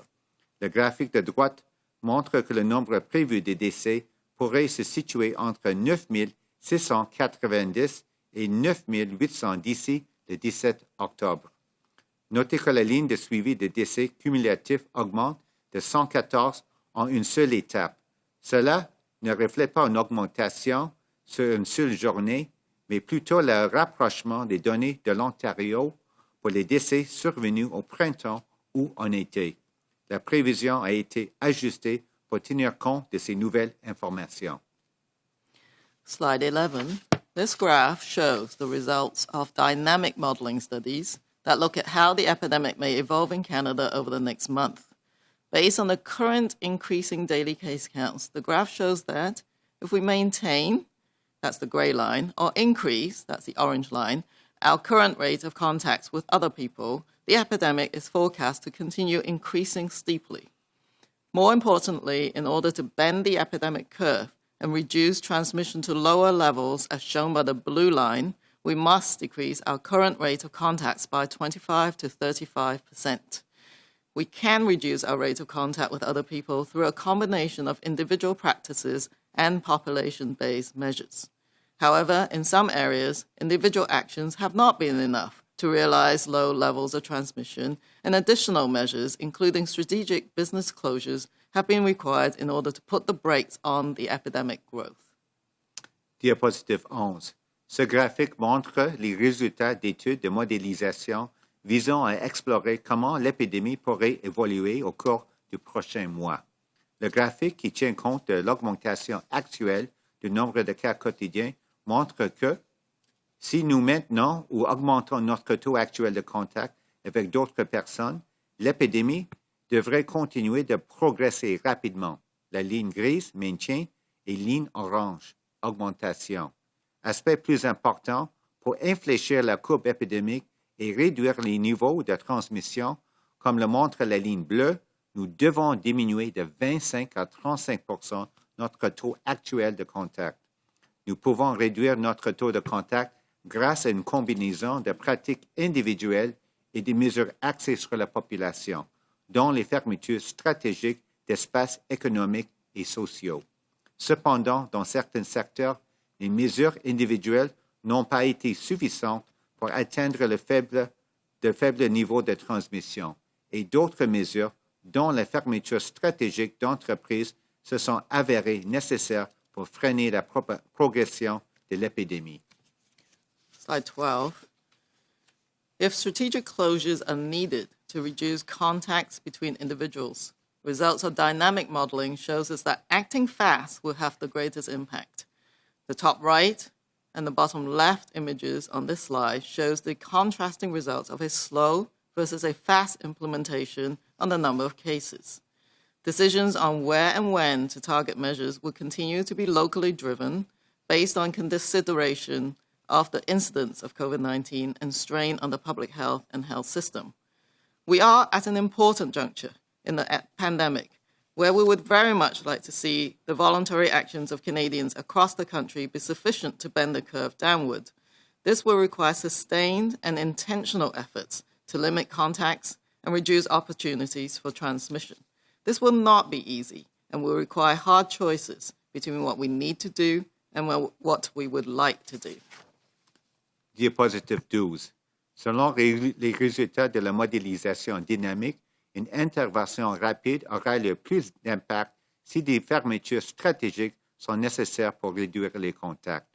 Le graphique de droite montre que le nombre prévu de décès pourrait se situer entre 9 690 et 9 800 d'ici le 17 octobre. Notez que la ligne de suivi de décès cumulatifs augmente de 114 en une seule étape. Cela ne reflète pas une augmentation sur une seule journée, mais plutôt le rapprochement des données de l'Ontario pour les décès survenus au printemps ou en été. La prévision a été ajustée pour tenir compte de ces nouvelles informations. Slide 11. This graph shows the results of dynamic modeling studies that look at how the epidemic may evolve in Canada over the next month. Based on the current increasing daily case counts, the graph shows that if we maintain, that's the gray line, or increase, that's the orange line, our current rate of contacts with other people, the epidemic is forecast to continue increasing steeply. More importantly, in order to bend the epidemic curve and reduce transmission to lower levels as shown by the blue line, we must decrease our current rate of contacts by 25 to 35%. We can reduce our rate of contact with other people through a combination of individual practices and population-based measures. However, in some areas, individual actions have not been enough to realize low levels of transmission, and additional measures, including strategic business closures, have been required in order to put the brakes on the epidemic growth. Diapositive 11. Ce graphique montre les résultats d'études de modélisation visant à explorer comment l'épidémie pourrait évoluer au cours du prochain mois. Le graphique, qui tient compte de l'augmentation actuelle du nombre de cas quotidiens, montre que si nous maintenons ou augmentons notre taux actuel de contact avec d'autres personnes, l'épidémie devrait continuer de progresser rapidement. La ligne grise, maintien, et ligne orange, augmentation. Aspect plus important, pour infléchir la courbe épidémique et réduire les niveaux de transmission, comme le montre la ligne bleue, nous devons diminuer de 25 à 35 % notre taux actuel de contact. Nous pouvons réduire notre taux de contact grâce à une combinaison de pratiques individuelles et des mesures axées sur la population, dont les fermetures stratégiques d'espaces économiques et sociaux. Cependant, dans certains secteurs, les mesures individuelles n'ont pas été suffisantes pour atteindre le faible niveau de transmission, et d'autres mesures, dont la fermeture stratégique d'entreprises, se sont avérées nécessaires pour freiner la progression de l'épidémie. Slide 12. If strategic closures are needed to reduce contacts between individuals, results of dynamic modeling shows us that acting fast will have the greatest impact. The top right and the bottom left images on this slide shows the contrasting results of a slow versus a fast implementation on the number of cases. Decisions on where and when to target measures will continue to be locally driven based on consideration of the incidence of COVID-19 and strain on the public health and health system. We are at an important juncture in the pandemic where we would very much like to see the voluntary actions of Canadians across the country be sufficient to bend the curve downward. This will require sustained and intentional efforts to limit contacts and reduce opportunities for transmission. This will not be easy and will require hard choices between what we need to do and what we would like to do. Diapositive 12. Selon les résultats de la modélisation dynamique, une intervention rapide aura le plus d'impact si des fermetures stratégiques sont nécessaires pour réduire les contacts.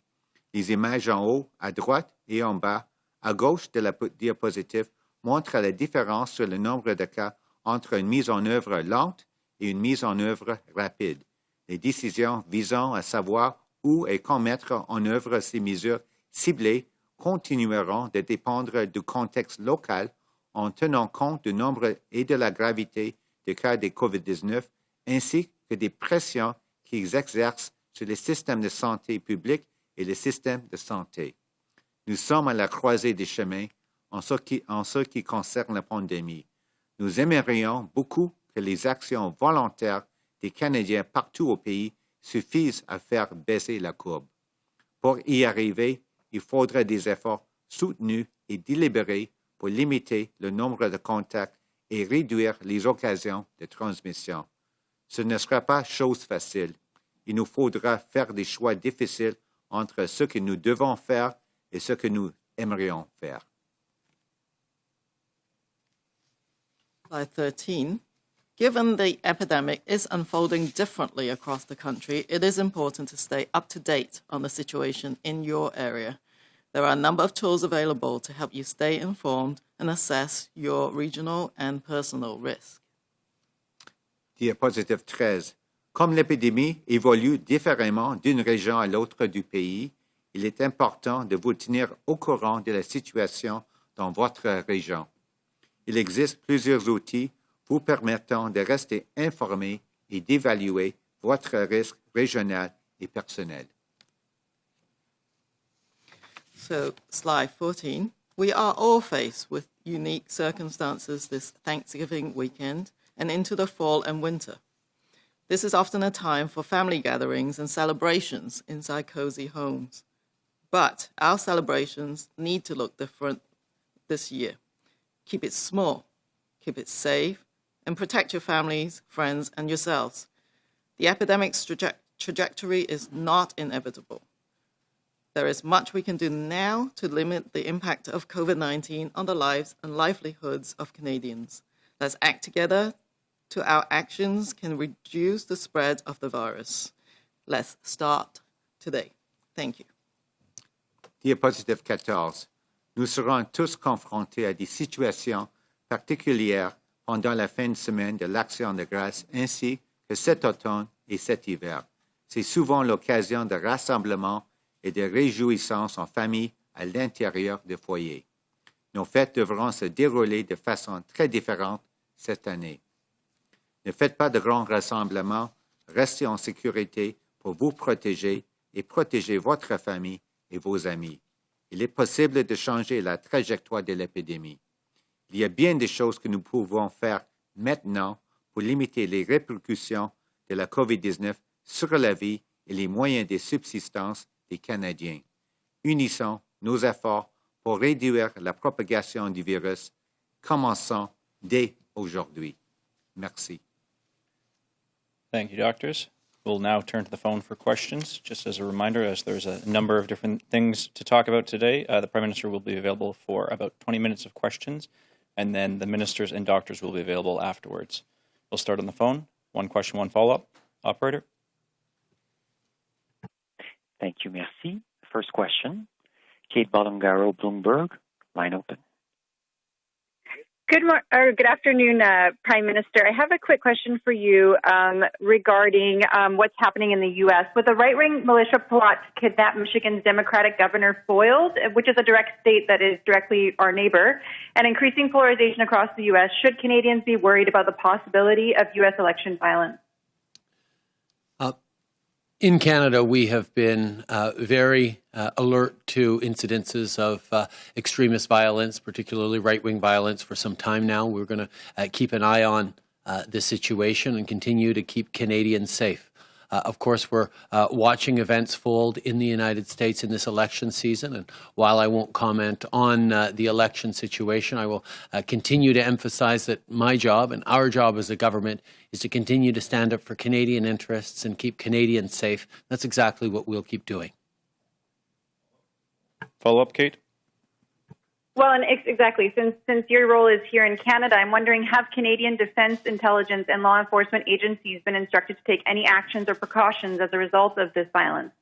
Les images en haut, à droite et en bas, à gauche de la diapositive montrent la différence sur le nombre de cas entre une mise en œuvre lente et une mise en œuvre rapide. Les décisions visant à savoir où et quand mettre en œuvre ces mesures ciblées continueront de dépendre du contexte local en tenant compte du nombre et de la gravité des cas de COVID-19 ainsi que des pressions qu'ils exercent sur les systèmes de santé publique et les systèmes de santé. Nous sommes à la croisée des chemins en ce qui concerne la pandémie. Nous aimerions beaucoup que les actions volontaires des Canadiens partout au pays suffisent à faire baisser la courbe. Pour y arriver, il faudrait des efforts soutenus et délibérés pour limiter le nombre de contacts et réduire les occasions de transmission. Ce ne sera pas chose facile. Il nous faudra faire des choix difficiles entre ce que nous devons faire et ce que nous aimerions faire. Slide 13. Given the epidemic is unfolding differently across the country, it is important to stay up to date on the situation in your area. There are a number of tools available to help you stay informed and assess your regional and personal risk. Diapositive 13. Comme l'épidémie évolue différemment d'une région à l'autre du pays, il est important de vous tenir au courant de la situation dans votre région. Il existe plusieurs outils vous permettant de rester informé et d'évaluer votre risque régional et personnel. So, slide 14. We are all faced with unique circumstances this Thanksgiving weekend and into the fall and winter. This is often a time for family gatherings and celebrations inside cozy homes. But our celebrations need to look different this year. Keep it small, keep it safe, and protect your families, friends, and yourselves. The epidemic's trajectory is not inevitable. There is much we can do now to limit the impact of COVID-19 on the lives and livelihoods of Canadians. Let's act together so our actions can reduce the spread of the virus. Let's start today. Thank you. Diapositive 14. Nous serons tous confrontés à des situations particulières pendant la fin de semaine de l'Action de grâce ainsi que cet automne et cet hiver. C'est souvent l'occasion de rassemblements et de réjouissances en famille à l'intérieur des foyers. Nos fêtes devront se dérouler de façon très différente cette année. Ne faites pas de grands rassemblements, restez en sécurité pour vous protéger et protéger votre famille et vos amis. Il est possible de changer la trajectoire de l'épidémie. Il y a bien des choses que nous pouvons faire maintenant pour limiter les répercussions de la COVID-19 sur la vie et les moyens de subsistance des Canadiens. Unissons nos efforts pour réduire la propagation du virus. Commençons dès aujourd'hui. Merci. Thank you, doctors. We'll now turn to the phone for questions. Just as a reminder, as there's a number of different things to talk about today, the Prime Minister will be available for about 20 minutes of questions, and then the ministers and doctors will be available afterwards. We'll start on the phone. One question, one follow-up. Operator. Thank you, merci. First question, Kate Bolingaro, Bloomberg, line open. Good afternoon, Prime Minister. I have a quick question for you regarding what's happening in the U.S. With a right-wing militia plot to kidnap Michigan's Democratic governor foiled, which is a direct state that is directly our neighbor, and increasing polarization across the U.S., should Canadians be worried about the possibility of U.S. election violence? In Canada, we have been very alert to incidences of extremist violence, particularly right-wing violence, for some time now. We're going to keep an eye on the situation and continue to keep Canadians safe. Of course, we're watching events fold in the United States in this election season. And while I won't comment on the election situation, I will continue to emphasize that my job and our job as a government is to continue to stand up for Canadian interests and keep Canadians safe. That's exactly what we'll keep doing. Follow up, Kate? Well, and exactly. Since your role is here in Canada, I'm wondering, have Canadian defense, intelligence, and law enforcement agencies been instructed to take any actions or precautions as a result of this violence?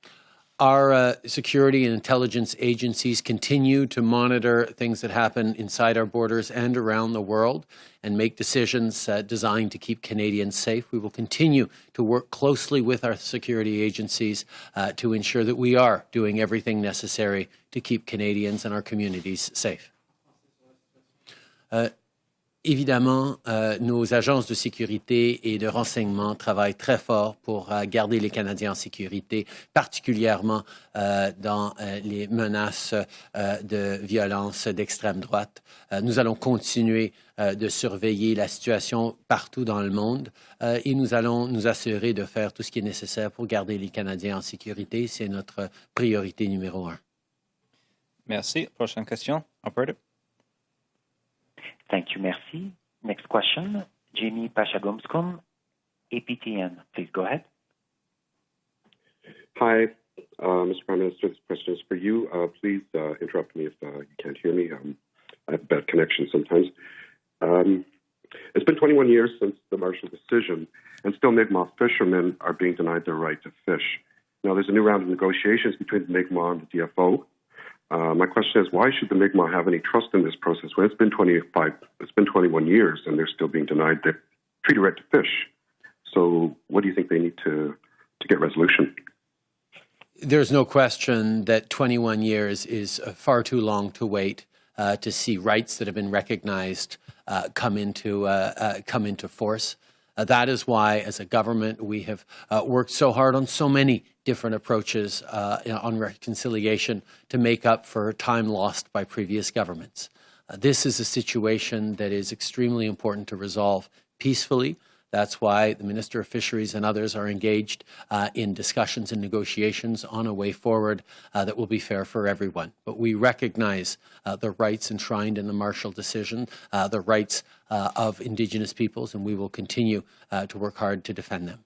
Our security and intelligence agencies continue to monitor things that happen inside our borders and around the world and make decisions designed to keep Canadians safe. We will continue to work closely with our security agencies to ensure that we are doing everything necessary to keep Canadians and our communities safe. Évidemment, nos agences de sécurité et de renseignement travaillent très fort pour garder les Canadiens en sécurité, particulièrement dans les menaces de violence d'extrême droite. Nous allons continuer de surveiller la situation partout dans le monde et nous allons nous assurer de faire tout ce qui est nécessaire pour garder les Canadiens en sécurité. C'est notre priorité numéro 1. Merci. Prochaine question. Operator. Thank you, merci. Next question, Jamie Pashagumskum, APTN. Please go ahead. Hi, Mr. Prime Minister. This question is for you. Please interrupt me if you can't hear me. I have a bad connection sometimes. It's been 21 years since the Marshall decision, and still Mi'kmaq fishermen are being denied their right to fish. Now, there's a new round of negotiations between the Mi'kmaq and the DFO. My question is, why should the Mi'kmaq have any trust in this process when it's been 21 years and they're still being denied the treaty right to fish? So what do you think they need to get resolution? There's no question that 21 years is far too long to wait to see rights that have been recognized come into force. That is why, as a government, we have worked so hard on so many different approaches on reconciliation to make up for time lost by previous governments. This is a situation that is extremely important to resolve peacefully. That's why the Minister of Fisheries and others are engaged in discussions and negotiations on a way forward that will be fair for everyone. But we recognize the rights enshrined in the Marshall decision, the rights of Indigenous peoples, and we will continue to work hard to defend them.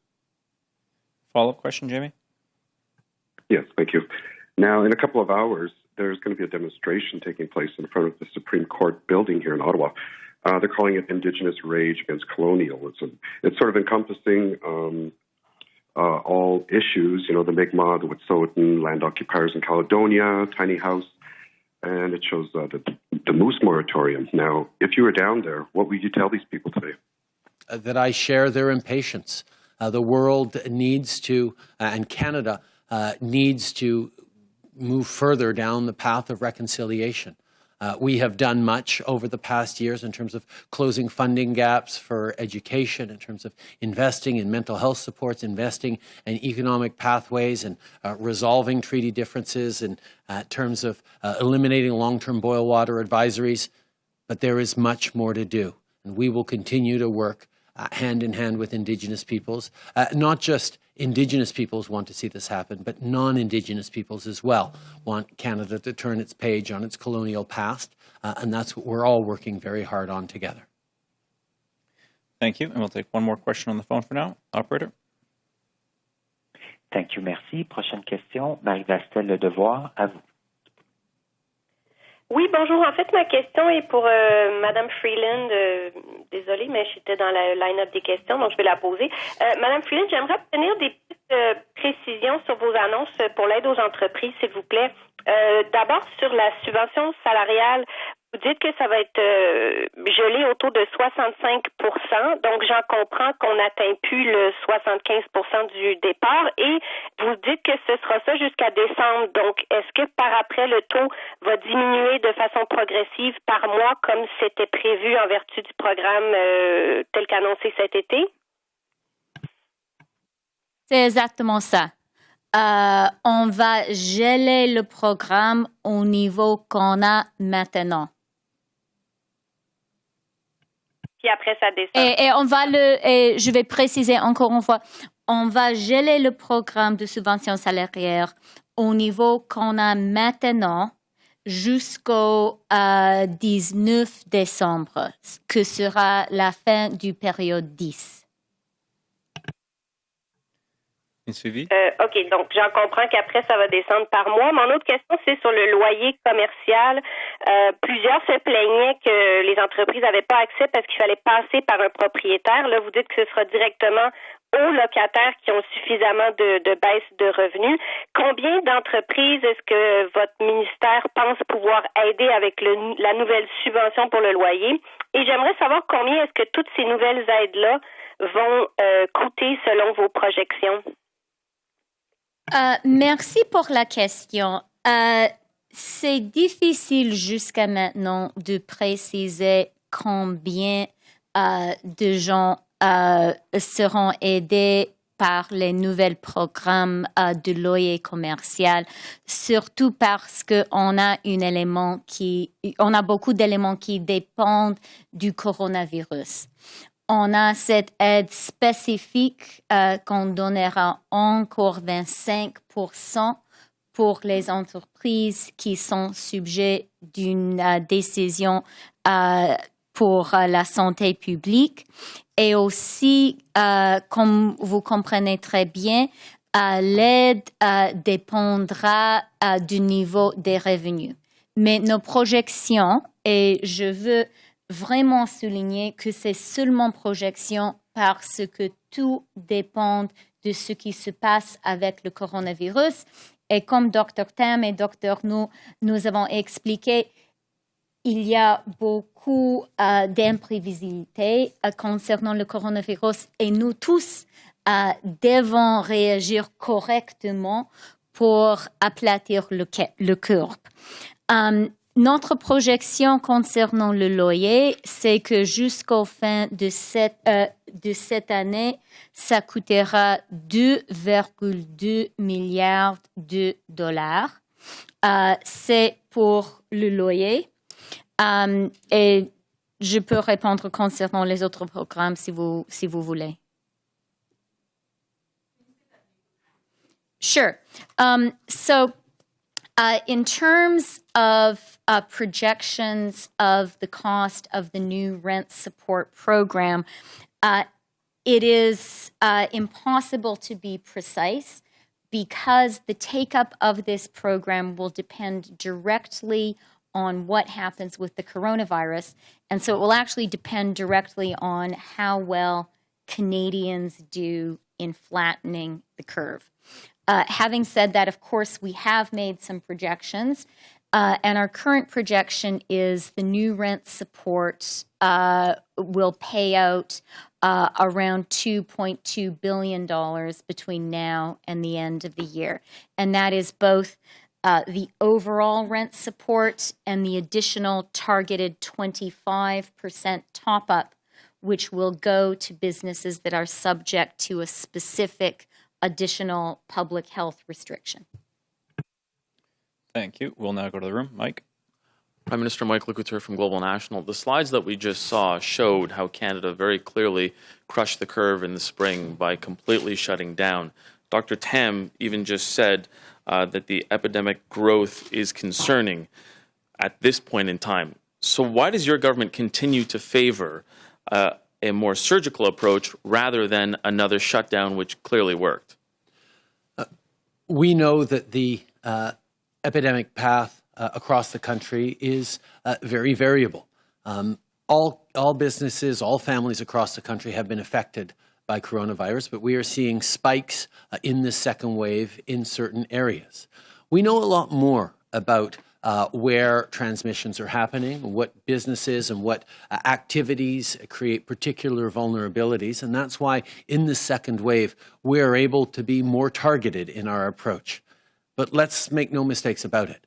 Follow-up question, Jamie? Yes, thank you. Now, in a couple of hours, there's going to be a demonstration taking place in front of the Supreme Court building here in Ottawa. They're calling it Indigenous Rage Against Colonialism. It's sort of encompassing all issues, you know, the Mi'kmaq, the Wet'suwet'en, land occupiers in Caledonia, tiny house, and it shows the moose moratorium. Now, if you were down there, what would you tell these people today? That I share their impatience. The world needs to, and Canada needs to move further down the path of reconciliation. We have done much over the past years in terms of closing funding gaps for education, in terms of investing in mental health supports, investing in economic pathways, and resolving treaty differences in terms of eliminating long-term boil water advisories. But there is much more to do, and we will continue to work hand in hand with Indigenous peoples. Not just Indigenous peoples want to see this happen, but non-Indigenous peoples as well want Canada to turn its page on its colonial past, and that's what we're all working very hard on together. Thank you, and we'll take one more question on the phone for now. Operator. Thank you, merci. Prochaine question, Marie-Claude Le Devoir, à vous. Oui, bonjour. En fait, ma question est pour Madame Freeland. Désolée, mais j'étais dans la line-up des questions, donc je vais la poser. Madame Freeland, j'aimerais obtenir des petites précisions sur vos annonces pour l'aide aux entreprises, s'il vous plaît. D'abord, sur la subvention salariale, vous dites que ça va être gelé autour de 65 %. Donc, j'en comprends qu'on n'atteint plus le 75 % du départ. Et vous dites que ce sera ça jusqu'à décembre. Donc, est-ce que par après, le taux va diminuer de façon progressive par mois, comme c'était prévu en vertu du programme tel qu'annoncé cet été? C'est exactement ça. On va geler le programme au niveau qu'on a maintenant. Puis après, ça descend. Et on va et je vais préciser encore une fois, on va geler le programme de subvention salariale au niveau qu'on a maintenant jusqu'au 19 décembre, que sera la fin du période 10. Une suivi? OK, donc j'en comprends qu'après, ça va descendre par mois. Mon autre question, c'est sur le loyer commercial. Plusieurs se plaignaient que les entreprises n'avaient pas accès parce qu'il fallait passer par un propriétaire. Là, vous dites que ce sera directement aux locataires qui ont suffisamment de baisse de revenus. Combien d'entreprises est-ce que votre ministère pense pouvoir aider avec la nouvelle subvention pour le loyer? Et j'aimerais savoir combien est-ce que toutes ces nouvelles aides-là vont coûter selon vos projections? Merci pour la question. C'est difficile jusqu'à maintenant de préciser combien de gens seront aidés par les nouveaux programmes de loyer commercial, surtout parce qu'on a on a beaucoup d'éléments qui dépendent du coronavirus. On a cette aide spécifique qu'on donnera encore 25% pour les entreprises qui sont sujets d'une décision pour la santé publique. Et aussi, comme vous comprenez très bien, l'aide dépendra du niveau des revenus. Mais nos projections, et je veux vraiment souligner que c'est seulement projection parce que tout dépend de ce qui se passe avec le coronavirus. Et comme Dr. Tam et Dr. Njoo nous avons expliqué, il y a beaucoup d'imprévisibilité concernant le coronavirus et nous tous devons réagir correctement pour aplatir le courbe. Notre projection concernant le loyer, c'est que jusqu'au fin de cette année, ça coûtera 2,2 milliards de dollars. C'est pour le loyer. Et je peux répondre concernant les autres programmes si vous voulez. Sure. In terms of projections of the cost of the new rent support program, it is impossible to be precise because the take-up of this program will depend directly on what happens with the coronavirus. And so it will actually depend directly on how well Canadians do in flattening the curve. Having said that, of course, we have made some projections, and our current projection is the new rent support will pay out around $2.2 billion between now and the end of the year. And that is both the overall rent support and the additional targeted 25% top-up, which will go to businesses that are subject to a specific additional public health restriction. Thank you. We'll now go to the room. Mike. Prime Minister Mike Couture from Global National. The slides that we just saw showed how Canada very clearly crushed the curve in the spring by completely shutting down. Dr. Tam even just said that the epidemic growth is concerning at this point in time. So why does your government continue to favor a more surgical approach rather than another shutdown, which clearly worked? We know that the epidemic path across the country is very variable. All businesses, all families across the country have been affected by coronavirus, but we are seeing spikes in this second wave in certain areas. We know a lot more about where transmissions are happening, what businesses and what activities create particular vulnerabilities. And that's why in the second wave, we're able to be more targeted in our approach. But let's make no mistakes about it.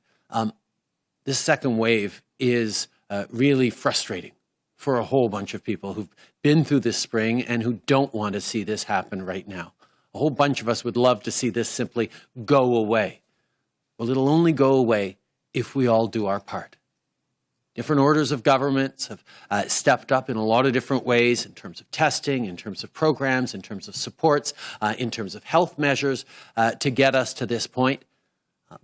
This second wave is really frustrating for a whole bunch of people who've been through this spring and who don't want to see this happen right now. A whole bunch of us would love to see this simply go away. Well, it'll only go away if we all do our part. Different orders of governments have stepped up in a lot of different ways in terms of testing, in terms of programs, in terms of supports, in terms of health measures to get us to this point.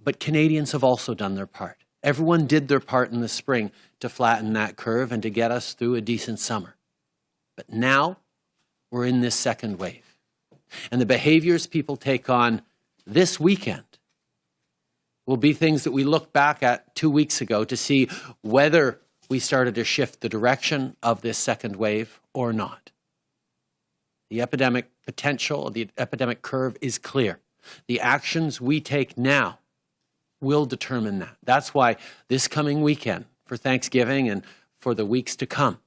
But Canadians have also done their part. Everyone did their part in the spring to flatten that curve and to get us through a decent summer. But now we're in this second wave. And the behaviors people take on this weekend will be things that we look back at 2 weeks ago to see whether we started to shift the direction of this second wave or not. The epidemic potential, the epidemic curve is clear. The actions we take now will determine that. That's why this coming weekend, for Thanksgiving and for the weeks to come,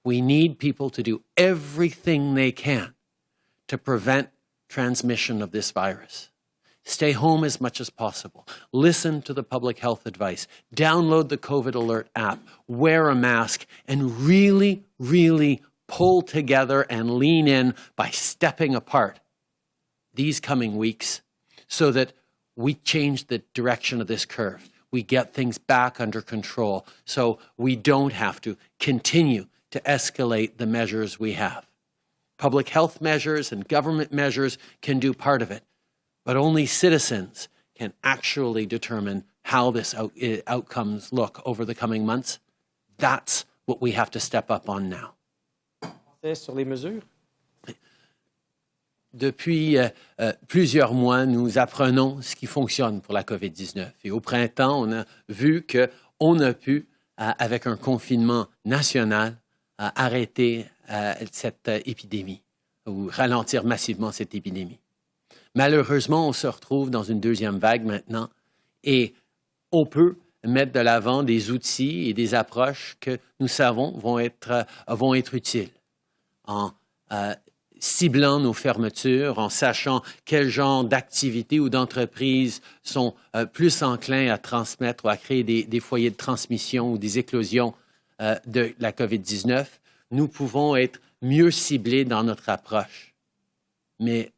we need people to do everything they can to prevent transmission of this virus. Stay home as much as possible. Listen to the public health advice. Download the COVID Alert app. Wear a mask. And really, really pull together and lean in by stepping apart these coming weeks so that we change the direction of this curve. We get things back under control so we don't have to continue to escalate the measures we have. Public health measures and government measures can do part of it. But only citizens can actually determine how this outcomes look over the coming months. That's what we have to step up on now. Sur les mesures. Depuis plusieurs mois, nous apprenons ce qui fonctionne pour la COVID-19. Et au printemps, on a vu qu'on a pu, avec un confinement national, arrêter cette épidémie ou ralentir massivement cette épidémie. Malheureusement, on se retrouve dans une deuxième vague maintenant et on peut mettre de l'avant des outils et des approches que nous savons vont être utiles en ciblant nos fermetures, en sachant quel genre d'activités ou d'entreprises sont plus enclins à transmettre ou à créer des foyers de transmission ou des éclosions de la COVID-19. Nous pouvons être mieux ciblés dans notre approche. Mais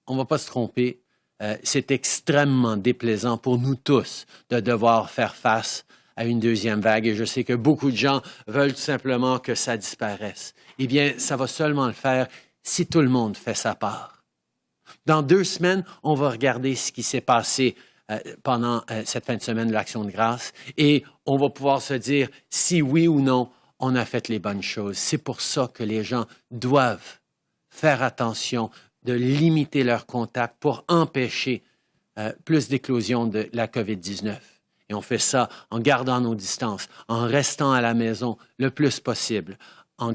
on ne va pas se tromper, c'est extrêmement déplaisant pour nous tous de devoir faire face à une deuxième vague et je sais que beaucoup de gens veulent tout simplement que ça disparaisse. Eh bien, ça va seulement le faire si tout le monde fait sa part. Dans 2 semaines, on va regarder ce qui s'est passé pendant cette fin de semaine de l'Action de grâce et on va pouvoir se dire si oui ou non on a fait les bonnes choses. C'est pour ça que les gens doivent faire attention de limiter leurs contacts pour empêcher plus d'éclosion de la COVID-19. Et on fait ça en gardant nos distances, en restant à la maison le plus possible, en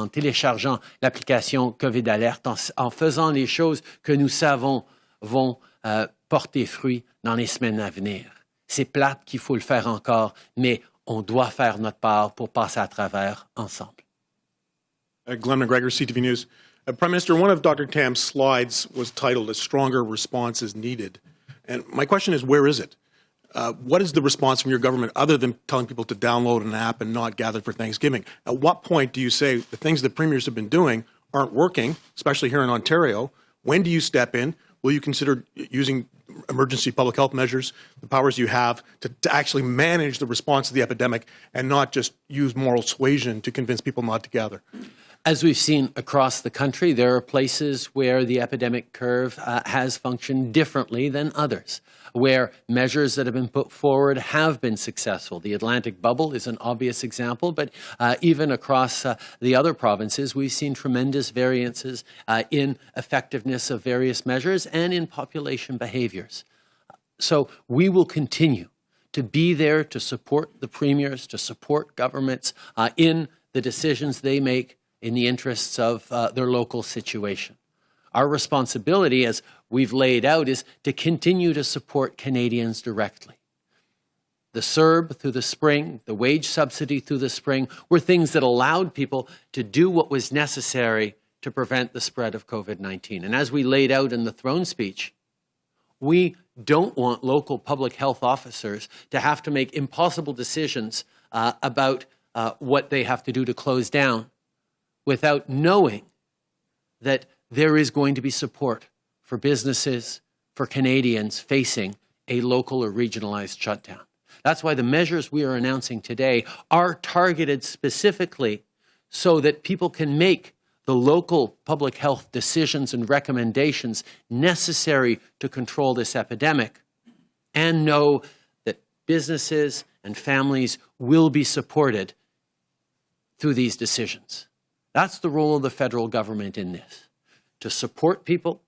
téléchargeant l'application COVID Alert, en faisant les choses que nous savons vont porter fruit dans les semaines à venir. C'est plate qu'il faut le faire encore, mais on doit faire notre part pour passer à travers ensemble. Glenn McGregor, CTV News. Prime Minister, one of Dr. Tam's slides was titled "A Stronger Response is Needed." And my question is, where is it? What is the response from your government other than telling people to download an app and not gather for Thanksgiving? At what point do you say the things that premiers have been doing aren't working, especially here in Ontario? When do you step in? Will you consider using emergency public health measures, the powers you have, to actually manage the response to the epidemic and not just use moral suasion to convince people not to gather? As we've seen across the country, there are places where the epidemic curve has functioned differently than others, where measures that have been put forward have been successful. The Atlantic bubble is an obvious example, but even across the other provinces, we've seen tremendous variances in effectiveness of various measures and in population behaviors. So we will continue to be there to support the premiers, to support governments in the decisions they make in the interests of their local situation. Our responsibility, as we've laid out, is to continue to support Canadians directly. The CERB through the spring, the wage subsidy through the spring, were things that allowed people to do what was necessary to prevent the spread of COVID-19. And as we laid out in the throne speech, we don't want local public health officers to have to make impossible decisions about what they have to do to close down without knowing that there is going to be support for businesses, for Canadians facing a local or regionalized shutdown. That's why the measures we are announcing today are targeted specifically so that people can make the local public health decisions and recommendations necessary to control this epidemic, and know that businesses and families will be supported through these decisions. That's the role of the federal government in this, to support people,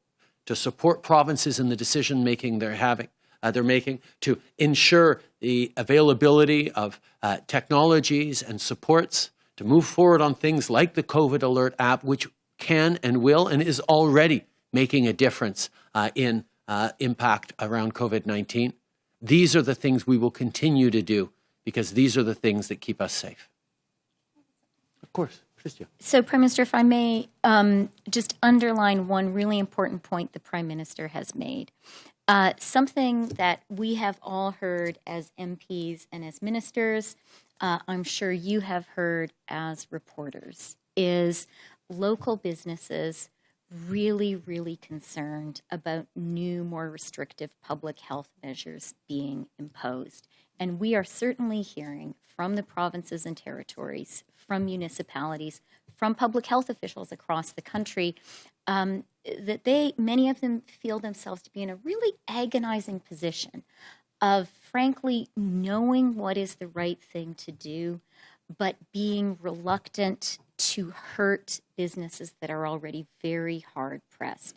to support provinces in the decision-making they're making, to ensure the availability of technologies and supports, to move forward on things like the COVID Alert app, which can and will and is already making a difference in impact around COVID-19. These are the things we will continue to do because these are the things that keep us safe. Of course. Chrystia. So, Prime Minister, if I may just underline one really important point the Prime Minister has made. Something that we have all heard as MPs and as ministers, I'm sure you have heard as reporters, is local businesses really, really concerned about new, more restrictive public health measures being imposed. And we are certainly hearing from the provinces and territories, from municipalities, from public health officials across the country, that many of them feel themselves to be in a really agonizing position of, frankly, knowing what is the right thing to do, but being reluctant to hurt businesses that are already very hard pressed.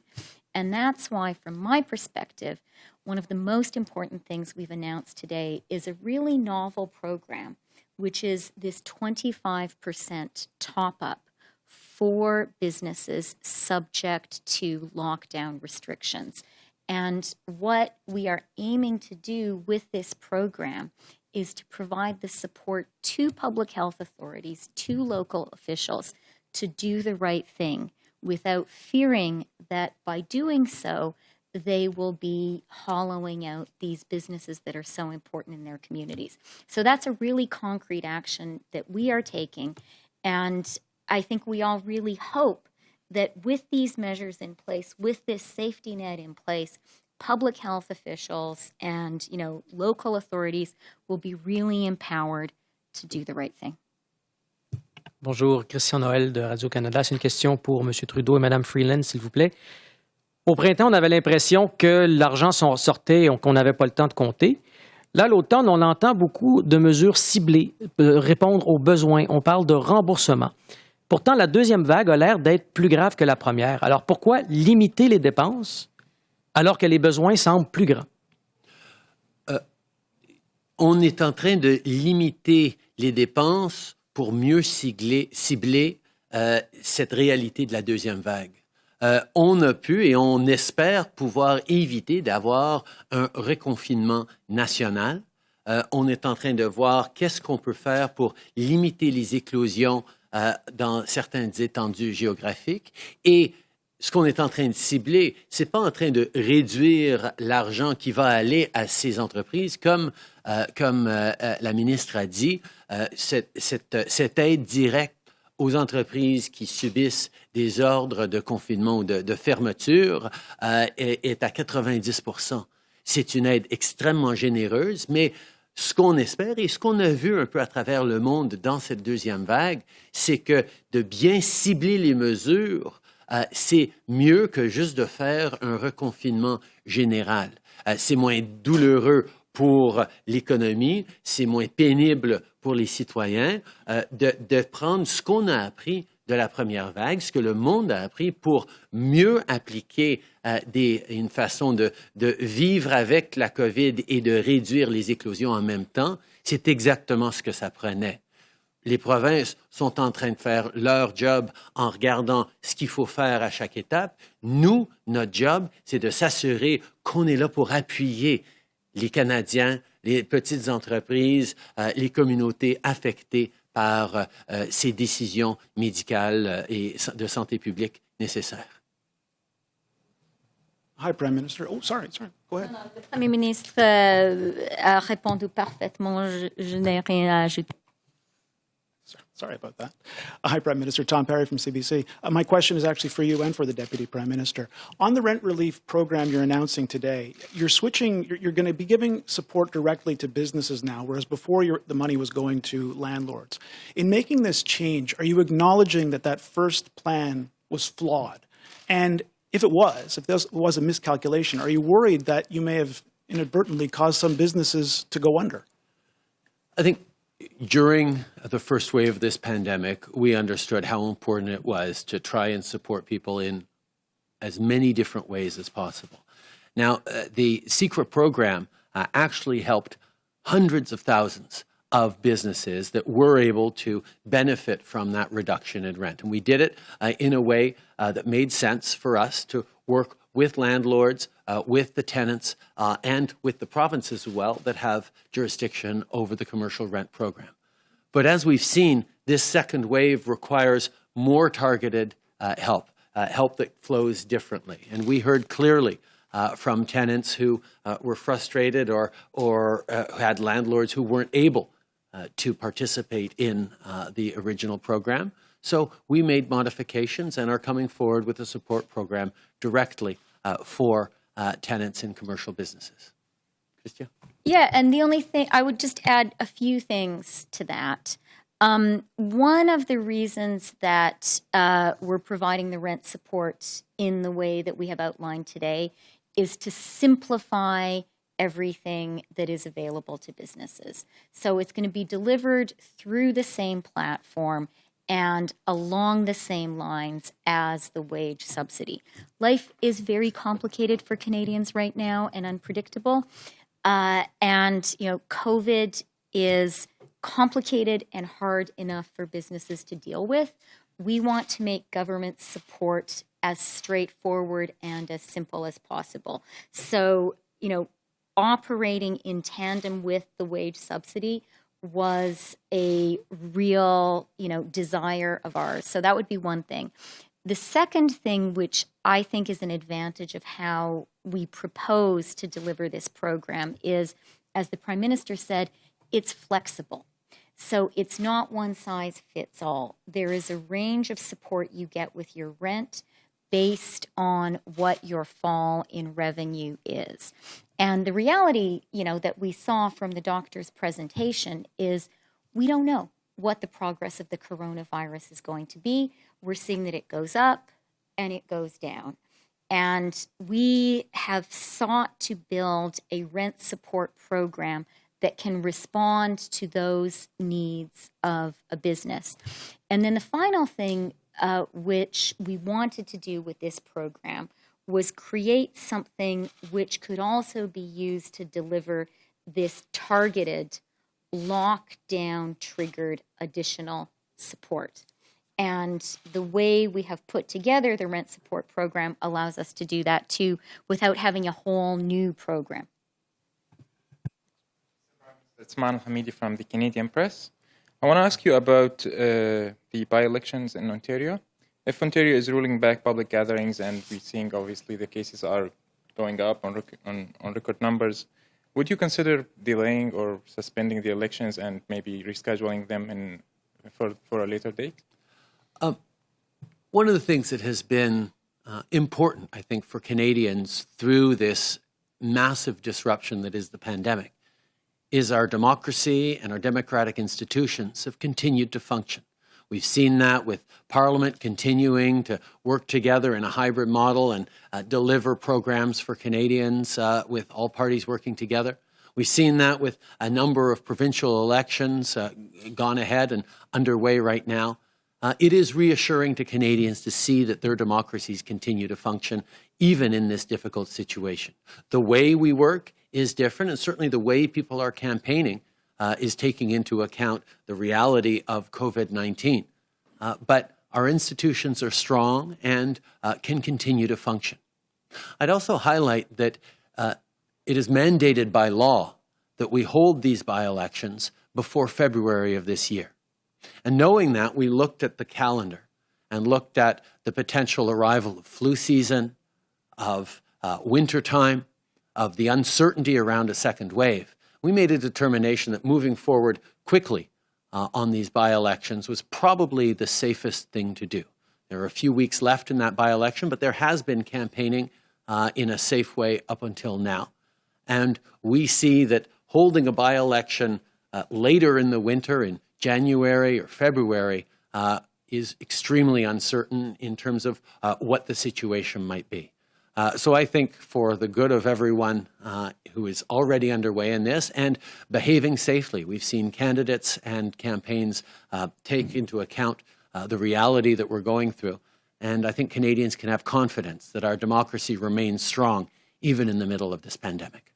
And that's why, from my perspective, one of the most important things we've announced today is a really novel program, which is this 25% top-up for businesses subject to lockdown restrictions. And what we are aiming to do with this program is to provide the support to public health authorities, to local officials, to do the right thing without fearing that by doing so, they will be hollowing out these businesses that are so important in their communities. So that's a really concrete action that we are taking. And I think we all really hope that with these measures in place, with this safety net in place, public health officials and, local authorities will be really empowered to do the right thing. Bonjour, Christian Noël de Radio-Canada. C'est une question pour M. Trudeau et Mme Freeland, s'il vous plaît. Au printemps, on avait l'impression que l'argent sortait et qu'on n'avait pas le temps de compter. Là, à l'automne, on entend beaucoup de mesures ciblées, répondre aux besoins. On parle de remboursement. Pourtant, la deuxième vague a l'air d'être plus grave que la première. Alors, pourquoi limiter les dépenses alors que les besoins semblent plus grands? On est en train de limiter les dépenses pour mieux cibler cette réalité de la deuxième vague. On a pu et on espère pouvoir éviter d'avoir un reconfinement national. On est en train de voir qu'est-ce qu'on peut faire pour limiter les éclosions dans certaines étendues géographiques. Et ce qu'on est en train de cibler, ce n'est pas en train de réduire l'argent qui va aller à ces entreprises, comme la ministre a dit, cette aide directe aux entreprises qui subissent des ordres de confinement ou de fermeture est à 90%. C'est une aide extrêmement généreuse, mais ce qu'on espère et ce qu'on a vu un peu à travers le monde dans cette deuxième vague, c'est que de bien cibler les mesures, c'est mieux que juste de faire un reconfinement général. C'est moins douloureux pour l'économie, c'est moins pénible pour les citoyens de prendre ce qu'on a appris de la première vague, ce que le monde a appris pour mieux appliquer une façon de vivre avec la COVID et de réduire les éclosions en même temps. C'est exactement ce que ça prenait. Les provinces sont en train de faire leur job en regardant ce qu'il faut faire à chaque étape. Nous, notre job, c'est de s'assurer qu'on est là pour appuyer les Canadiens, les petites entreprises, les communautés affectées par ces décisions médicales et de santé publique nécessaires. Hi, Prime Minister. Oh, sorry. Go ahead. Le Premier ministre a répondu parfaitement. Je n'ai rien à ajouter. Sorry about that. Hi, Prime Minister. Tom Perry from CBC. My question is actually for you and for the Deputy Prime Minister. On the rent relief program you're announcing today, you're going to be giving support directly to businesses now, whereas before the money was going to landlords. In making this change, are you acknowledging that that first plan was flawed? And if this was a miscalculation, are you worried that you may have inadvertently caused some businesses to go under? I think during the first wave of this pandemic, we understood how important it was to try and support people in as many different ways as possible. Now, the secret program actually helped hundreds of thousands of businesses that were able to benefit from that reduction in rent. And we did it in a way that made sense for us to work with landlords, with the tenants, and with the provinces as well that have jurisdiction over the commercial rent program. But as we've seen, this second wave requires more targeted help that flows differently. And we heard clearly from tenants who were frustrated or had landlords who weren't able to participate in the original program. So we made modifications and are coming forward with a support program directly for tenants in commercial businesses. Chrystia? Yeah, and the only thing, I would just add a few things to that. One of the reasons that we're providing the rent support in the way that we have outlined today is to simplify everything that is available to businesses. So it's going to be delivered through the same platform and along the same lines as the wage subsidy. Life is very complicated for Canadians right now and unpredictable. And COVID is complicated and hard enough for businesses to deal with. We want to make government support as straightforward and as simple as possible. So, operating in tandem with the wage subsidy was a real, desire of ours. So that would be one thing. The second thing, which I think is an advantage of how we propose to deliver this program, is, as the Prime Minister said, it's flexible. So it's not one size fits all. There is a range of support you get with your rent based on what your fall in revenue is. And the reality, that we saw from the doctor's presentation is we don't know what the progress of the coronavirus is going to be. We're seeing that it goes up and it goes down. And we have sought to build a rent support program that can respond to those needs of a business. And then the final thing which we wanted to do with this program was create something which could also be used to deliver this targeted, lockdown-triggered additional support. And the way we have put together the rent support program allows us to do that too without having a whole new program. It's Man Hamidi from the Canadian Press. I want to ask you about the by-elections in Ontario. If Ontario is ruling back public gatherings and we're seeing obviously the cases are going up on record numbers, would you consider delaying or suspending the elections and maybe rescheduling them for a later date? One of the things that has been important, I think, for Canadians through this massive disruption that is the pandemic is our democracy and our democratic institutions have continued to function. We've seen that with Parliament continuing to work together in a hybrid model and deliver programs for Canadians with all parties working together. We've seen that with a number of provincial elections gone ahead and underway right now. It is reassuring to Canadians to see that their democracies continue to function even in this difficult situation. The way we work is different, and certainly the way people are campaigning is taking into account the reality of COVID-19. But our institutions are strong and can continue to function. I'd also highlight that it is mandated by law that we hold these by-elections before February of this year. And knowing that, we looked at the calendar and looked at the potential arrival of flu season, of wintertime, of the uncertainty around a second wave. We made a determination that moving forward quickly on these by-elections was probably the safest thing to do. There are a few weeks left in that by-election, but there has been campaigning in a safe way up until now. And we see that holding a by-election later in the winter, in January or February, is extremely uncertain in terms of what the situation might be. So I think for the good of everyone who is already underway in this and behaving safely, we've seen candidates and campaigns take into account the reality that we're going through. And I think Canadians can have confidence that our democracy remains strong even in the middle of this pandemic.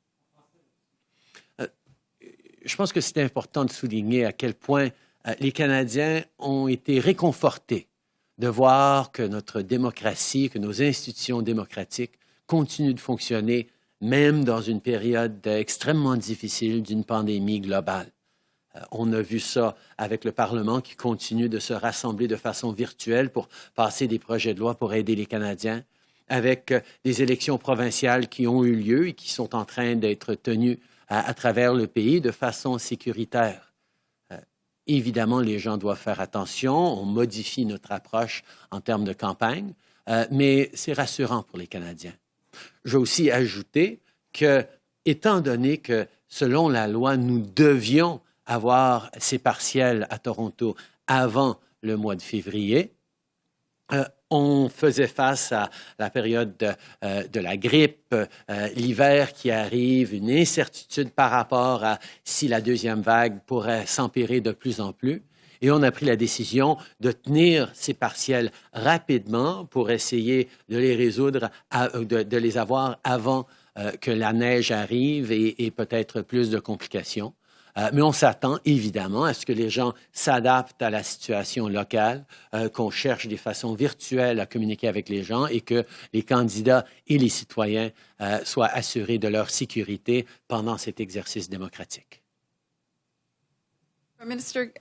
Je pense que c'est important de souligner à quel point les Canadiens ont été réconfortés de voir que notre démocratie, que nos institutions démocratiques continuent de fonctionner même dans une période extrêmement difficile d'une pandémie globale. On a vu ça avec le Parlement qui continue de se rassembler de façon virtuelle pour passer des projets de loi pour aider les Canadiens, avec des élections provinciales qui ont eu lieu et qui sont en train d'être tenues à travers le pays de façon sécuritaire. Évidemment, les gens doivent faire attention, on modifie notre approche en termes de campagne, mais c'est rassurant pour les Canadiens. Je veux aussi ajouter que, étant donné que, selon la loi, nous devions avoir ces partiels à Toronto avant le mois de février, on faisait face à la période de la grippe, l'hiver qui arrive, une incertitude par rapport à si la deuxième vague pourrait s'empirer de plus en plus. Et on a pris la décision de tenir ces partiels rapidement pour essayer de les résoudre, de les avoir avant que la neige arrive et peut-être plus de complications. Mais on s'attend évidemment à ce que les gens s'adaptent à la situation locale, qu'on cherche des façons virtuelles à communiquer avec les gens et que les candidats et les citoyens soient assurés de leur sécurité pendant cet exercice démocratique. Prime Minister,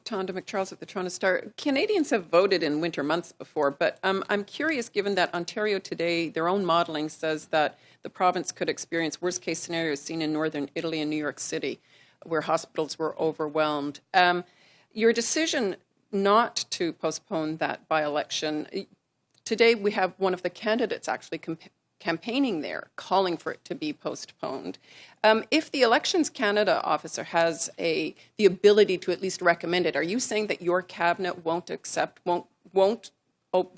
Tonda McCharles of the Toronto Star. Canadians have voted in winter months before, but I'm curious, given that Ontario today, their own modeling says that the province could experience worst-case scenarios seen in northern Italy and New York City, where hospitals were overwhelmed. Your decision not to postpone that by-election, today we have one of the candidates actually campaigning there, calling for it to be postponed. If the Elections Canada officer has the ability to at least recommend it, are you saying that your cabinet won't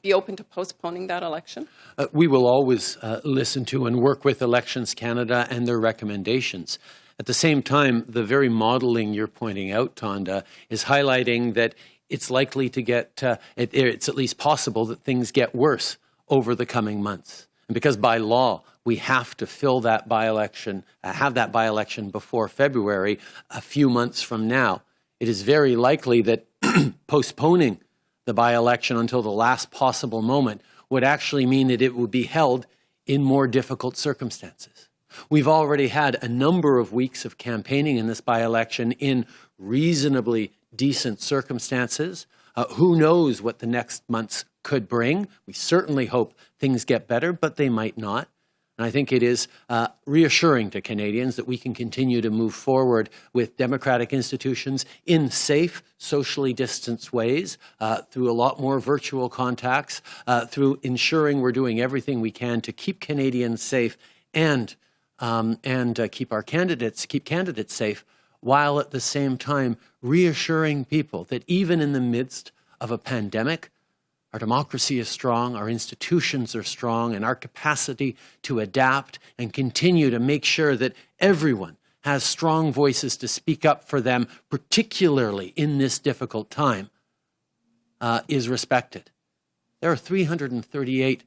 be open to postponing that election? We will always listen to and work with Elections Canada and their recommendations. At the same time, the very modeling you're pointing out, Tonda, is highlighting that it's likely to get, it's at least possible that things get worse over the coming months. And because by law, we have to fill that by-election, have that by-election before February, a few months from now, it is very likely that postponing the by-election until the last possible moment would actually mean that it would be held in more difficult circumstances. We've already had a number of weeks of campaigning in this by-election in reasonably decent circumstances. Who knows what the next months could bring? We certainly hope things get better, but they might not. And I think it is reassuring to Canadians that we can continue to move forward with democratic institutions in safe, socially distanced ways, through a lot more virtual contacts, through ensuring we're doing everything we can to keep Canadians safe and keep candidates safe, while at the same time reassuring people that even in the midst of a pandemic, our democracy is strong, our institutions are strong, and our capacity to adapt and continue to make sure that everyone has strong voices to speak up for them, particularly in this difficult time, is respected. There are 338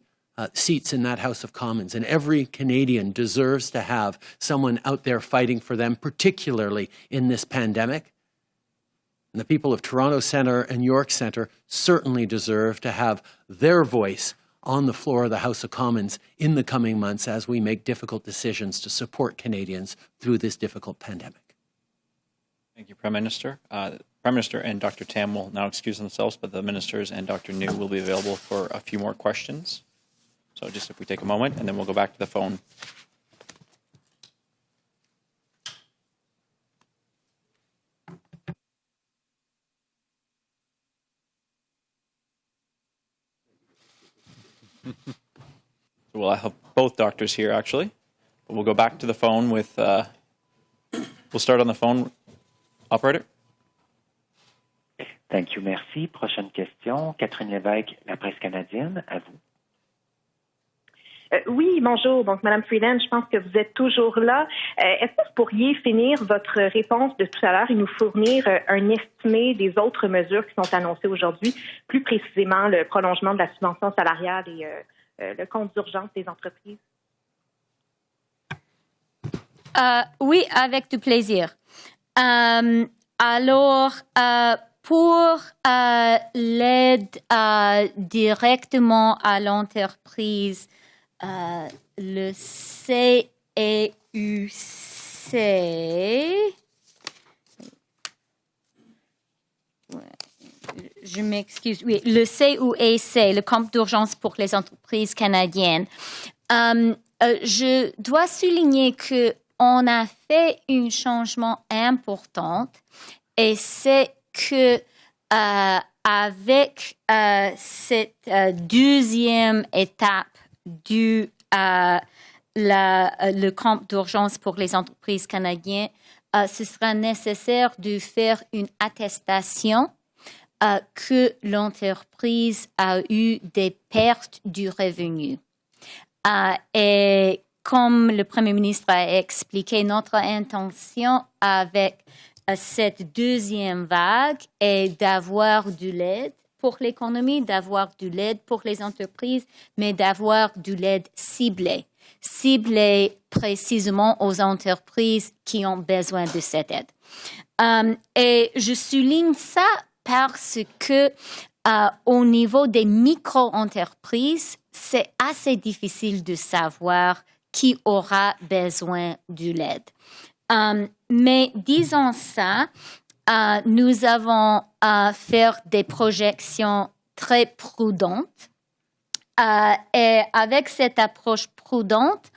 seats in that House of Commons, and every Canadian deserves to have someone out there fighting for them, particularly in this pandemic. And the people of Toronto Centre and York Centre certainly deserve to have their voice on the floor of the House of Commons in the coming months as we make difficult decisions to support Canadians through this difficult pandemic. Thank you, Prime Minister. Prime Minister and Dr. Tam will now excuse themselves, but the ministers and Dr. Njoo will be available for a few more questions. So just if we take a moment, and then we'll go back to the phone. Well, I have both doctors here, actually. But we'll go back to the phone with, we'll start on the phone. Operator? Thank you, merci. Prochaine question. Catherine Lévesque, La Presse canadienne, à vous. Oui, bonjour. Donc, Madame Freeland, je pense que vous êtes toujours là. Est-ce que vous pourriez finir votre réponse de tout à l'heure et nous fournir un estimé des autres mesures qui sont annoncées aujourd'hui, plus précisément le prolongement de la subvention salariale et le compte d'urgence des entreprises? Oui, avec du plaisir. Alors, pour l'aide directement à l'entreprise, le CEUC, je m'excuse, oui, le CEUC, le compte d'urgence pour les entreprises canadiennes. Je dois souligner qu'on a fait un changement important et c'est que avec cette deuxième étape du le compte d'urgence pour les entreprises canadiennes, ce sera nécessaire de faire une attestation que l'entreprise a eu des pertes du revenu. Et comme le Premier ministre a expliqué, notre intention avec cette deuxième vague est d'avoir de l'aide pour l'économie, d'avoir de l'aide pour les entreprises, mais d'avoir de l'aide ciblée précisément aux entreprises qui ont besoin de cette aide. Et je souligne ça parce que au niveau des micro-entreprises, c'est assez difficile de savoir qui aura besoin de l'aide. Mais disons ça, nous avons fait des projections très prudentes. Et avec cette approche prudente,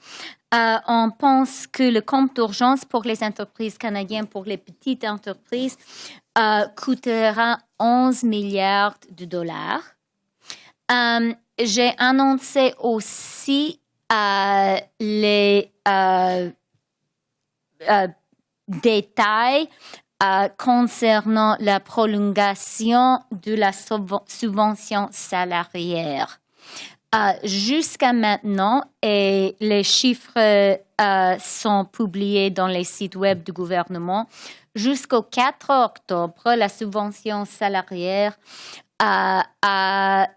on pense que le compte d'urgence pour les entreprises canadiennes, pour les petites entreprises, coûtera 11 milliards de dollars. J'ai annoncé aussi les détails concernant la prolongation de la subvention salariale. Jusqu'à maintenant, et les chiffres sont publiés dans les sites web du gouvernement, jusqu'au 4 octobre, la subvention salariale a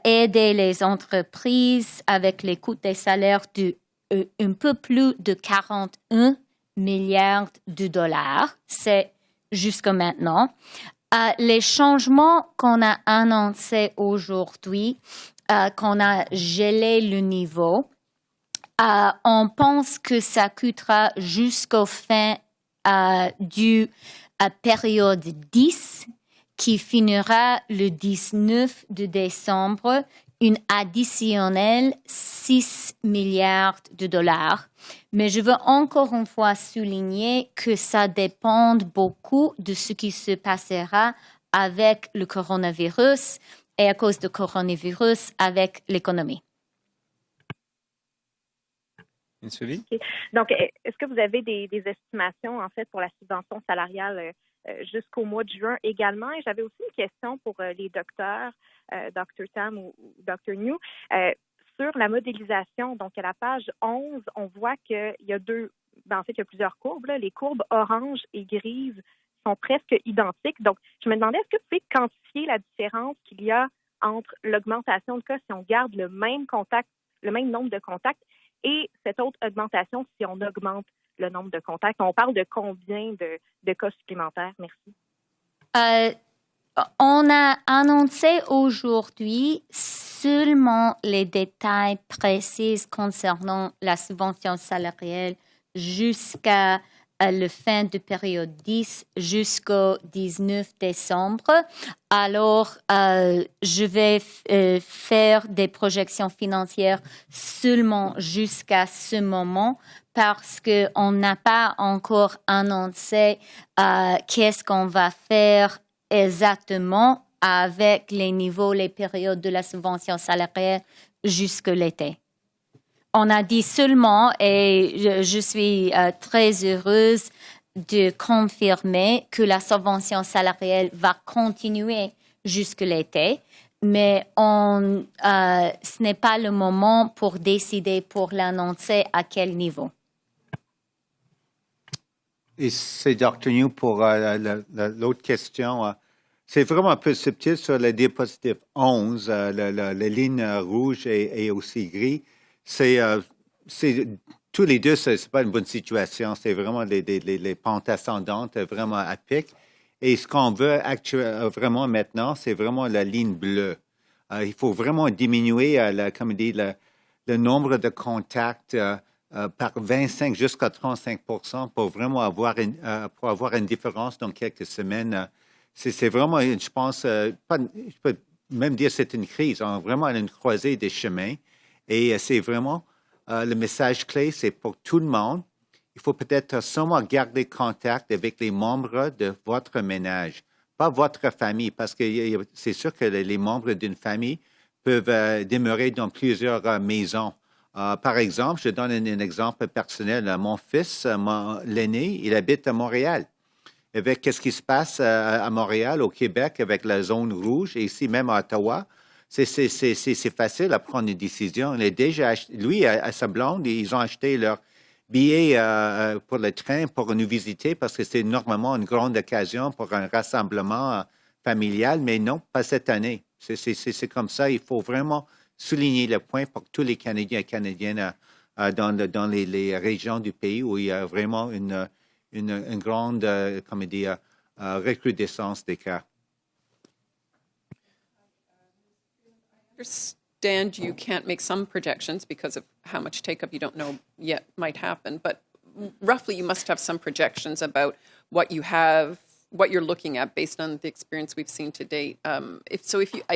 aidé les entreprises avec les coûts des salaires de un peu plus de 41 milliards de dollars. C'est jusqu'à maintenant. Les changements qu'on a annoncés aujourd'hui, qu'on a gelé le niveau, on pense que ça coûtera jusqu'au fin du période 10, qui finira le 19 de décembre, une additionnelle 6 milliards de dollars. Mais je veux encore une fois souligner que ça dépend beaucoup de ce qui se passera avec le coronavirus et à cause du coronavirus avec l'économie. Okay. Donc, est-ce que vous avez des estimations, en fait, pour la subvention salariale jusqu'au mois de juin également? Et j'avais aussi une question pour les docteurs, Dr. Tam ou Dr. Njoo, sur la modélisation. Donc, à la page 11, on voit qu'il y a il y a plusieurs courbes. Là. Les courbes orange et grises sont presque identiques. Donc, je me demandais, est-ce que vous pouvez quantifier la différence qu'il y a entre l'augmentation de cas si on garde le même nombre de contacts et cette autre augmentation si on augmente le nombre de contacts? On parle de combien de cas supplémentaires? Merci. On a annoncé aujourd'hui seulement les détails précis concernant la subvention salariale jusqu'à la fin de période 10 jusqu'au 19 décembre. Alors, je vais faire des projections financières seulement jusqu'à ce moment parce qu'on n'a pas encore annoncé qu'est-ce qu'on va faire exactement avec les périodes de la subvention salariale jusque l'été. On a dit seulement, et je suis très heureuse de confirmer que la subvention salariale va continuer jusque l'été, mais ce n'est pas le moment pour décider, pour l'annoncer à quel niveau. Et c'est Dr. Njoo pour l'autre question. C'est vraiment un peu subtil sur le diapositive 11. La ligne rouge et aussi gris. C'est tous les deux, c'est pas une bonne situation. C'est vraiment les pentes ascendantes, vraiment à pic. Et ce qu'on veut vraiment maintenant, c'est vraiment la ligne bleue. Il faut vraiment diminuer, comme dit, le nombre de contacts par 25 jusqu'à 35% pour vraiment avoir une différence dans quelques semaines. C'est vraiment, je pense, je peux même dire que c'est une crise. On est vraiment à une croisée des chemins. Et c'est vraiment le message clé, c'est pour tout le monde. Il faut peut-être seulement garder contact avec les membres de votre ménage, pas votre famille, parce que c'est sûr que les membres d'une famille peuvent demeurer dans plusieurs maisons. Par exemple, je donne un exemple personnel. Mon fils, l'aîné, il habite à Montréal. Avec ce qui se passe à Montréal, au Québec, avec la zone rouge, et ici même à Ottawa, c'est facile à prendre une décision. Il a déjà lui et sa blonde, ils ont acheté leur billet pour le train pour nous visiter parce que c'est normalement une grande occasion pour un rassemblement familial, mais non, pas cette année. C'est comme ça. Il faut vraiment souligner le point pour tous les Canadiens et Canadiennes dans les régions du pays où il y a vraiment une grande recrudescence des cas. I understand you can't make some projections because of how much take-up you don't know yet might happen, but roughly you must have some projections about what you have, what you're looking at based on the experience we've seen to date. I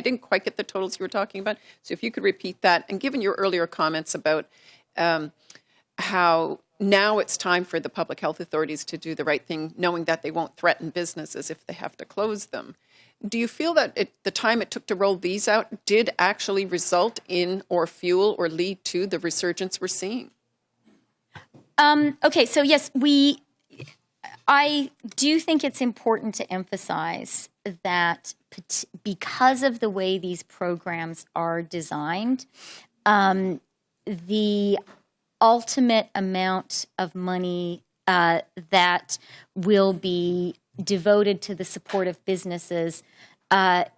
didn't quite get the totals you were talking about, so if you could repeat that, and given your earlier comments about how now it's time for the public health authorities to do the right thing, knowing that they won't threaten businesses if they have to close them. Do you feel that the time it took to roll these out did actually result in or fuel or lead to the resurgence we're seeing? Okay, so yes, I do think it's important to emphasize that because of the way these programs are designed, the ultimate amount of money that will be devoted to the support of businesses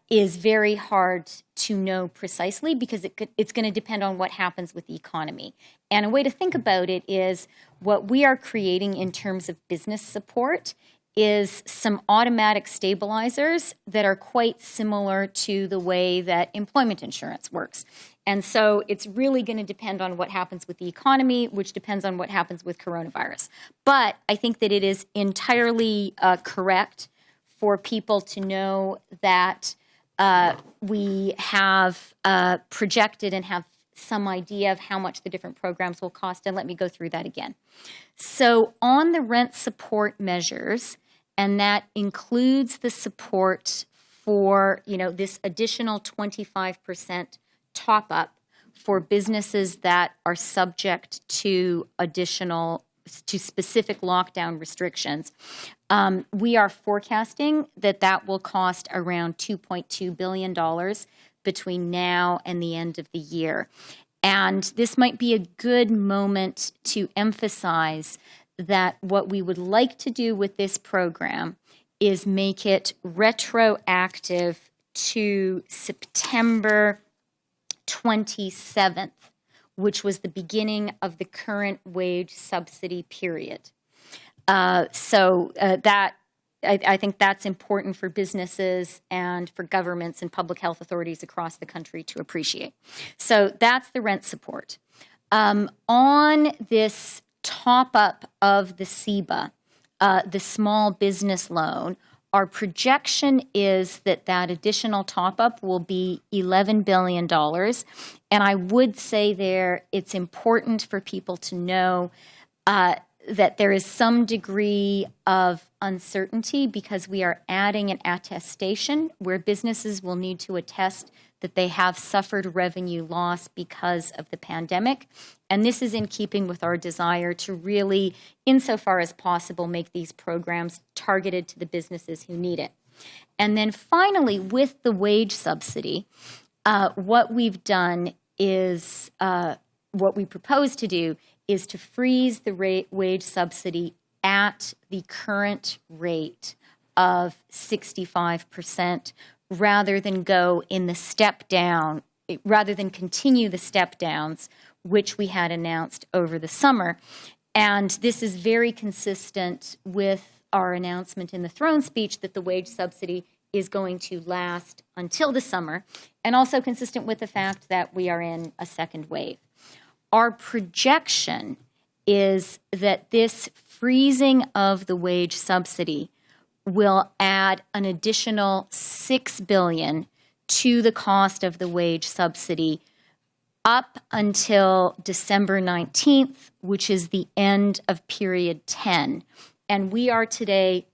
is very hard to know precisely because it's going to depend on what happens with the economy. And a way to think about it is what we are creating in terms of business support is some automatic stabilizers that are quite similar to the way that employment insurance works. And so it's really going to depend on what happens with the economy, which depends on what happens with coronavirus. But I think that it is entirely correct for people to know that we have projected and have some idea of how much the different programs will cost. And let me go through that again. So on the rent support measures, and that includes the support for, this additional 25% top up for businesses that are subject to specific lockdown restrictions. We are forecasting that will cost around $2.2 billion between now and the end of the year. And this might be a good moment to emphasize that what we would like to do with this program is make it retroactive to September 27th, which was the beginning of the current wage subsidy period. I think that's important for businesses and for governments and public health authorities across the country to appreciate. So that's the rent support. On this top up of the CEBA, the small business loan, our projection is that additional top up will be $11 billion. And I would say it's important for people to know that there is some degree of uncertainty because we are adding an attestation where businesses will need to attest that they have suffered revenue loss because of the pandemic. And this is in keeping with our desire to really, insofar as possible, make these programs targeted to the businesses who need it. And then finally, with the wage subsidy, what we've done is, what we propose to do is to freeze the wage subsidy at the current rate of 65%, rather than go in the step down, rather than continue the step downs, which we had announced over the summer. And this is very consistent with our announcement in the throne speech that the wage subsidy is going to last until the summer, and also consistent with the fact that we are in a second wave. Our projection is that this freezing of the wage subsidy will add an additional $6 billion to the cost of the wage subsidy up until December 19th, which is the end of period 10. And we are today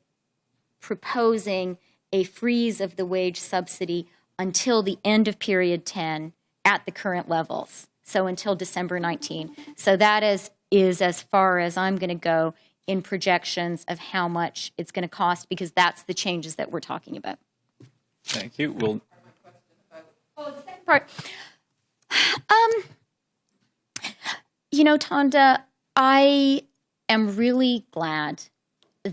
proposing a freeze of the wage subsidy until the end of period 10 at the current levels, so until December 19. So that is as far as I'm going to go in projections of how much it's going to cost, because that's the changes that we're talking about. Thank you. We'll... Oh, the second part. You know, Tonda, I am really glad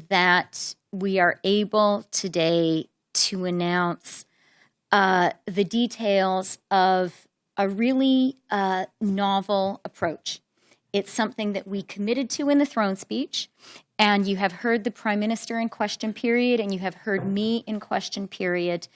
that we are able today to announce the details of a really novel approach. It's something that we committed to in the throne speech, and you have heard the Prime Minister in question period, and you have heard me in question period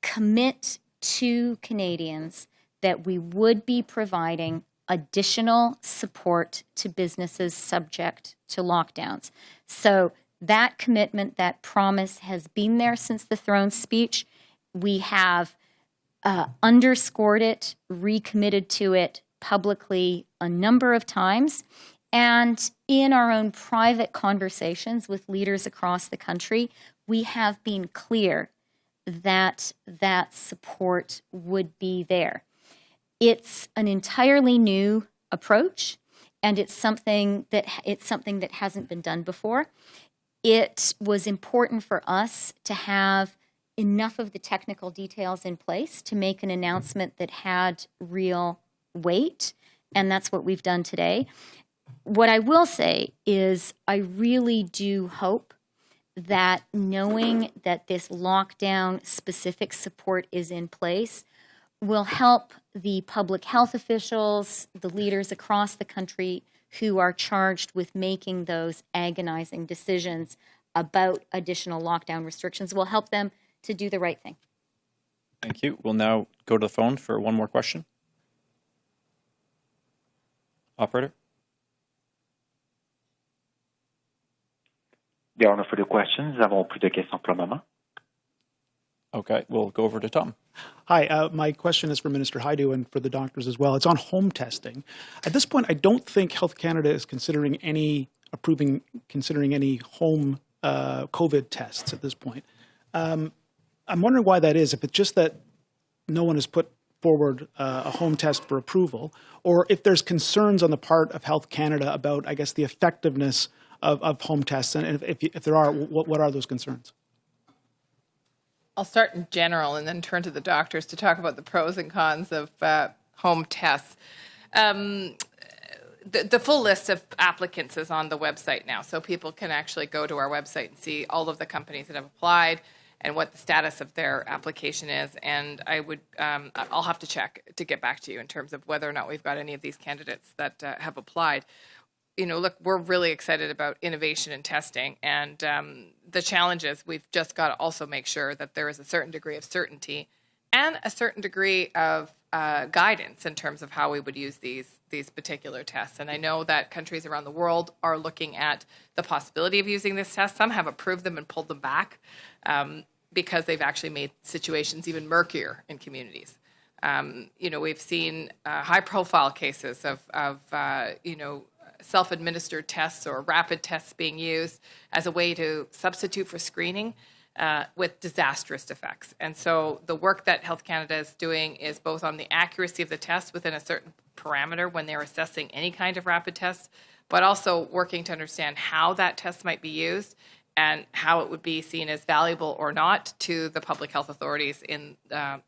commit to Canadians that we would be providing additional support to businesses subject to lockdowns. So that commitment, that promise has been there since the throne speech. We have underscored it, recommitted to it publicly a number of times. And in our own private conversations with leaders across the country, we have been clear that that support would be there. It's an entirely new approach, and it's something that hasn't been done before. It was important for us to have enough of the technical details in place to make an announcement that had real weight, and that's what we've done today. What I will say is I really do hope that knowing that this lockdown-specific support is in place will help the public health officials, the leaders across the country who are charged with making those agonizing decisions about additional lockdown restrictions, will help them to do the right thing. Thank you. We'll now go to the phone for one more question. Operator? There are no further questions. Nous avons plus de questions pour le moment. Okay, we'll go over to Tom. Hi, my question is for Minister Hadju and for the doctors as well. It's on home testing. At this point, I don't think Health Canada is considering any home COVID tests at this point. I'm wondering why that is. If it's just that no one has put forward a home test for approval, or if there's concerns on the part of Health Canada about, I guess, the effectiveness of home tests, and if there are, what are those concerns? I'll start in general and then turn to the doctors to talk about the pros and cons of home tests. The full list of applicants is on the website now, so people can actually go to our website and see all of the companies that have applied and what the status of their application is. And I'll have to check to get back to you in terms of whether or not we've got any of these candidates that have applied. You know, look, we're really excited about innovation and testing, and the challenge is we've just got to also make sure that there is a certain degree of certainty and a certain degree of guidance in terms of how we would use these particular tests. And I know that countries around the world are looking at the possibility of using this test. Some have approved them and pulled them back because they've actually made situations even murkier in communities. We've seen high-profile cases of self-administered tests or rapid tests being used as a way to substitute for screening with disastrous effects. And so the work that Health Canada is doing is both on the accuracy of the test within a certain parameter when they're assessing any kind of rapid test, but also working to understand how that test might be used and how it would be seen as valuable or not to the public health authorities in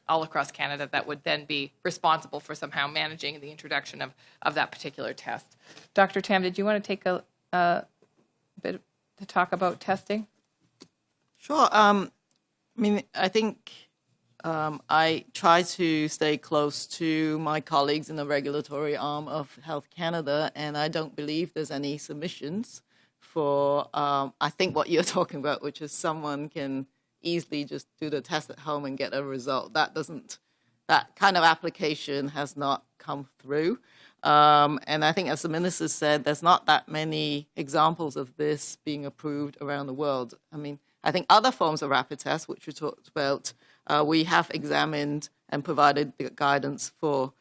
all across Canada that would then be responsible for somehow managing the introduction of that particular test. Dr. Tam, did you want to take a bit to talk about testing? Sure. I mean, I think I try to stay close to my colleagues in the regulatory arm of Health Canada, and I don't believe there's any submissions for, I think what you're talking about, which is someone can easily just do the test at home and get a result. That kind of application has not come through. And I think, as the minister said, there's not that many examples of this being approved around the world. I mean, I think other forms of rapid tests, which we talked about, we have examined and provided the guidance for.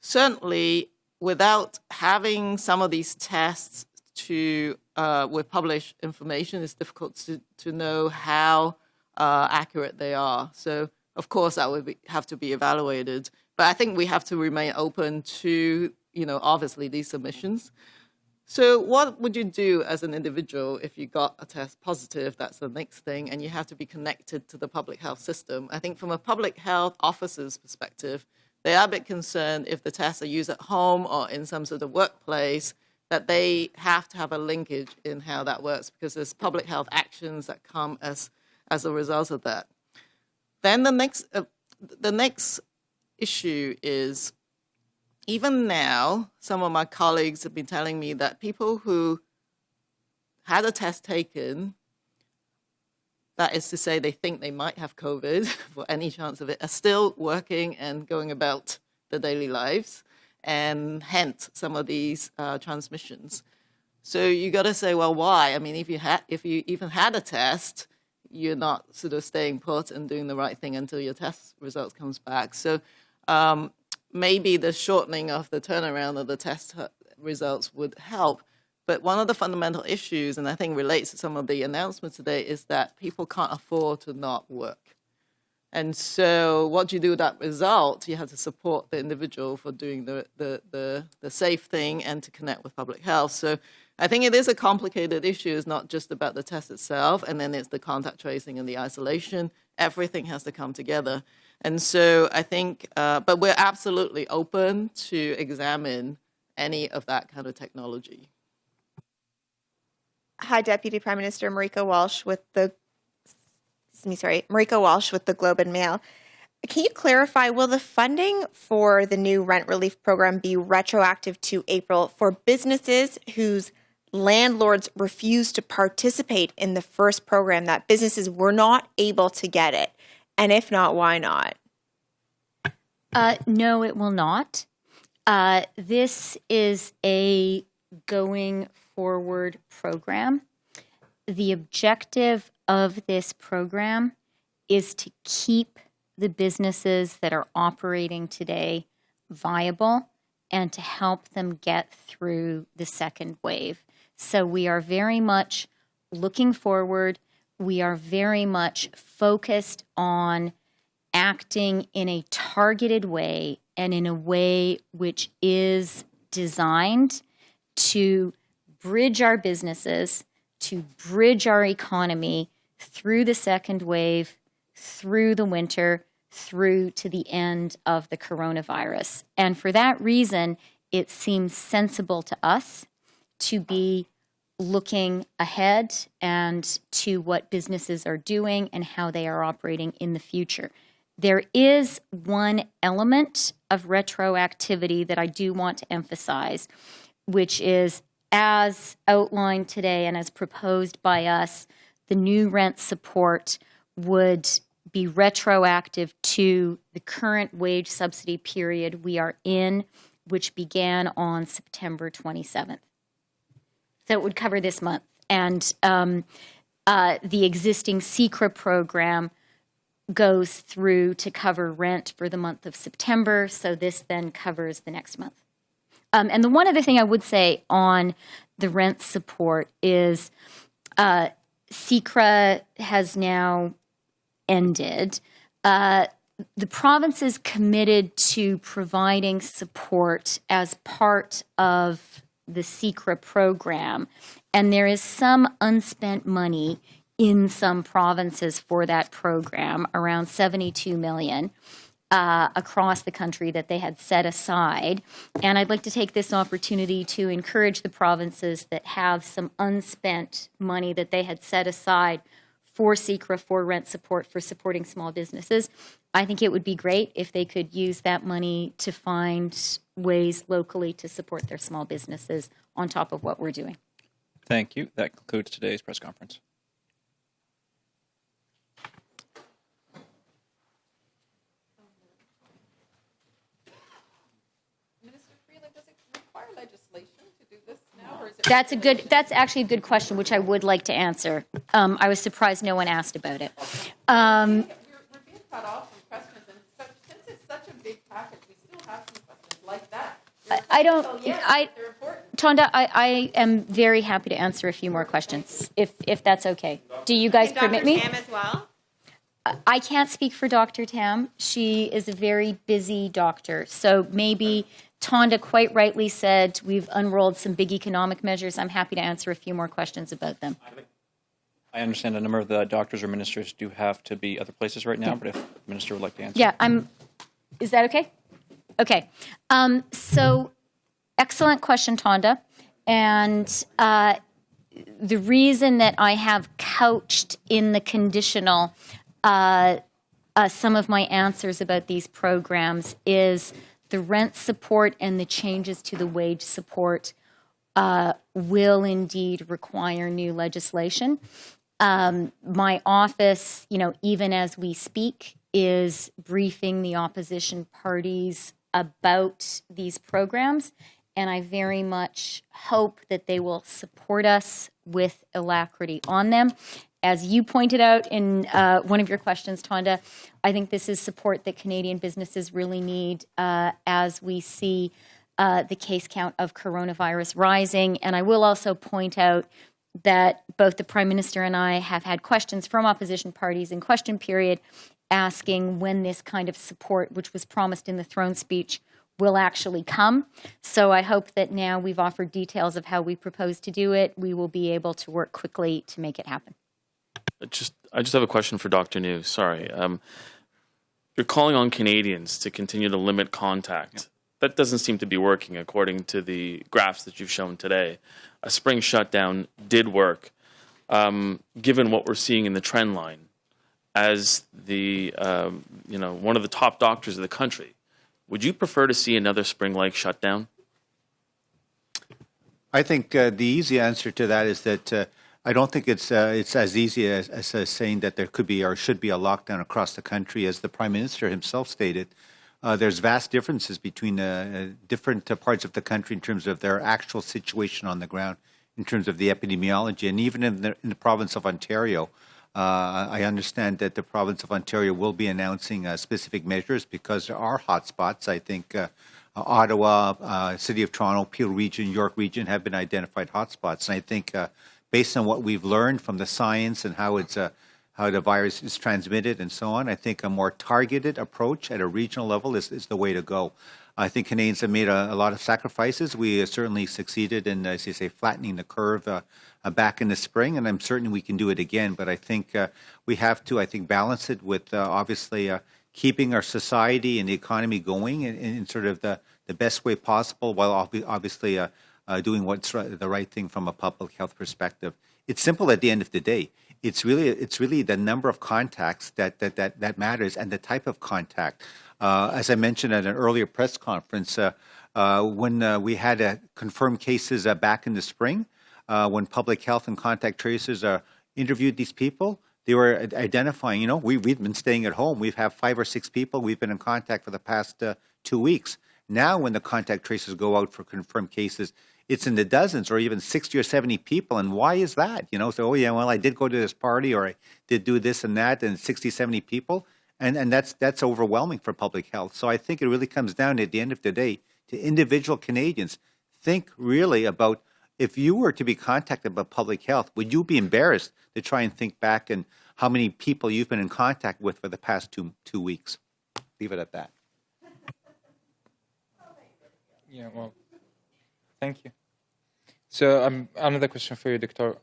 Certainly, without having some of these tests with published information, it's difficult to know how accurate they are. So, of course, that would have to be evaluated. But I think we have to remain open to, obviously, these submissions. So what would you do as an individual if you got a test positive? That's the next thing, and you have to be connected to the public health system. I think from a public health officer's perspective, they are a bit concerned if the tests are used at home or in some sort of workplace, that they have to have a linkage in how that works, because there's public health actions that come as a result of that. Then the next issue is, even now, some of my colleagues have been telling me that people who had a test taken, that is to say they think they might have COVID for any chance of it, are still working and going about their daily lives, and hence some of these transmissions. So you got to say, well, why? I mean, if you even had a test, you're not sort of staying put and doing the right thing until your test results comes back. So maybe the shortening of the turnaround of the test results would help. But one of the fundamental issues, and I think relates to some of the announcements today, is that people can't afford to not work. And so what do you do with that result? You have to support the individual for doing the safe thing and to connect with public health. So I think it is a complicated issue. It's not just about the test itself, and then it's the contact tracing and the isolation. Everything has to come together. And so I think, but we're absolutely open to examine any of that kind of technology. Hi, Deputy Prime Minister Marie-Claude Walsh with the Globe and Mail. Can you clarify, will the funding for the new rent relief program be retroactive to April for businesses whose landlords refused to participate in the first program, that businesses were not able to get it? And if not, why not? No, it will not. This is a going forward program. The objective of this program is to keep the businesses that are operating today viable and to help them get through the second wave. So we are very much looking forward. We are very much focused on acting in a targeted way and in a way which is designed to bridge our businesses, to bridge our economy through the second wave, through the winter, through to the end of the coronavirus. And for that reason, it seems sensible to us to be looking ahead and to what businesses are doing and how they are operating in the future. There is one element of retroactivity that I do want to emphasize, which is, as outlined today and as proposed by us, the new rent support would be retroactive to the current wage subsidy period we are in, which began on September 27th. So it would cover this month. And the existing CECRA program goes through to cover rent for the month of September, so this then covers the next month. And the one other thing I would say on the rent support is CECRA has now ended. The province is committed to providing support as part of the CECRA program, and there is some unspent money in some provinces for that program, around $72 million across the country that they had set aside. And I'd like to take this opportunity to encourage the provinces that have some unspent money that they had set aside for CECRA, for rent support, for supporting small businesses. I think it would be great if they could use that money to find ways locally to support their small businesses on top of what we're doing. Thank you. That concludes today's press conference. Minister Freeland, does it require legislation to do this now, or is it? That's actually a good question, which I would like to answer. I was surprised no one asked about it. We're being cut off from questions, and since it's such a big package, we still have some questions like that. Tonda, I am very happy to answer a few more questions, if that's okay. Do you guys permit me? Tam as well? I can't speak for Dr. Tam. She is a very busy doctor. So maybe Tonda quite rightly said we've unrolled some big economic measures. I'm happy to answer a few more questions about them. I understand a number of the doctors or ministers do have to be other places right now, but if the minister would like to answer. Yeah, is that okay? Okay. So excellent question, Tonda. And the reason that I have couched in the conditional some of my answers about these programs is the rent support and the changes to the wage support will indeed require new legislation. My office, even as we speak, is briefing the opposition parties about these programs, and I very much hope that they will support us with alacrity on them. As you pointed out in one of your questions, Tonda, I think this is support that Canadian businesses really need as we see the case count of coronavirus rising. And I will also point out that both the Prime Minister and I have had questions from opposition parties in question period asking when this kind of support, which was promised in the throne speech, will actually come. So I hope that now we've offered details of how we propose to do it, we will be able to work quickly to make it happen. I just have a question for Dr. Njoo. Sorry. You're calling on Canadians to continue to limit contact. That doesn't seem to be working according to the graphs that you've shown today. A spring shutdown did work. Given what we're seeing in the trend line, as the one of the top doctors of the country, would you prefer to see another spring-like shutdown? I think the easy answer to that is that I don't think it's as easy as saying that there could be or should be a lockdown across the country. As the Prime Minister himself stated, there's vast differences between different parts of the country in terms of their actual situation on the ground, in terms of the epidemiology. And even in the province of Ontario, I understand that the province of Ontario will be announcing specific measures because there are hotspots. I think Ottawa, City of Toronto, Peel Region, York Region have been identified hotspots. And I think based on what we've learned from the science and how the virus is transmitted and so on, I think a more targeted approach at a regional level is the way to go. I think Canadians have made a lot of sacrifices. We certainly succeeded in, as you say, flattening the curve back in the spring, and I'm certain we can do it again. But I think we have to, balance it with obviously keeping our society and the economy going in sort of the best way possible, while obviously doing what's the right thing from a public health perspective. It's simple at the end of the day. It's really the number of contacts that matters, and the type of contact. As I mentioned at an earlier press conference, when we had confirmed cases back in the spring, when public health and contact tracers interviewed these people, they were identifying, we've been staying at home. We've had 5 or 6 people we've been in contact for the past 2 weeks. Now when the contact tracers go out for confirmed cases, it's in the dozens or even 60 or 70 people. And why is that? So, I did go to this party or I did do this and that, and 60, 70 people. And that's overwhelming for public health. So I think it really comes down at the end of the day to individual Canadians. Think really about if you were to be contacted about public health, would you be embarrassed to try and think back and how many people you've been in contact with for the past two weeks? Leave it at that. Yeah, well, thank you. So another question for you,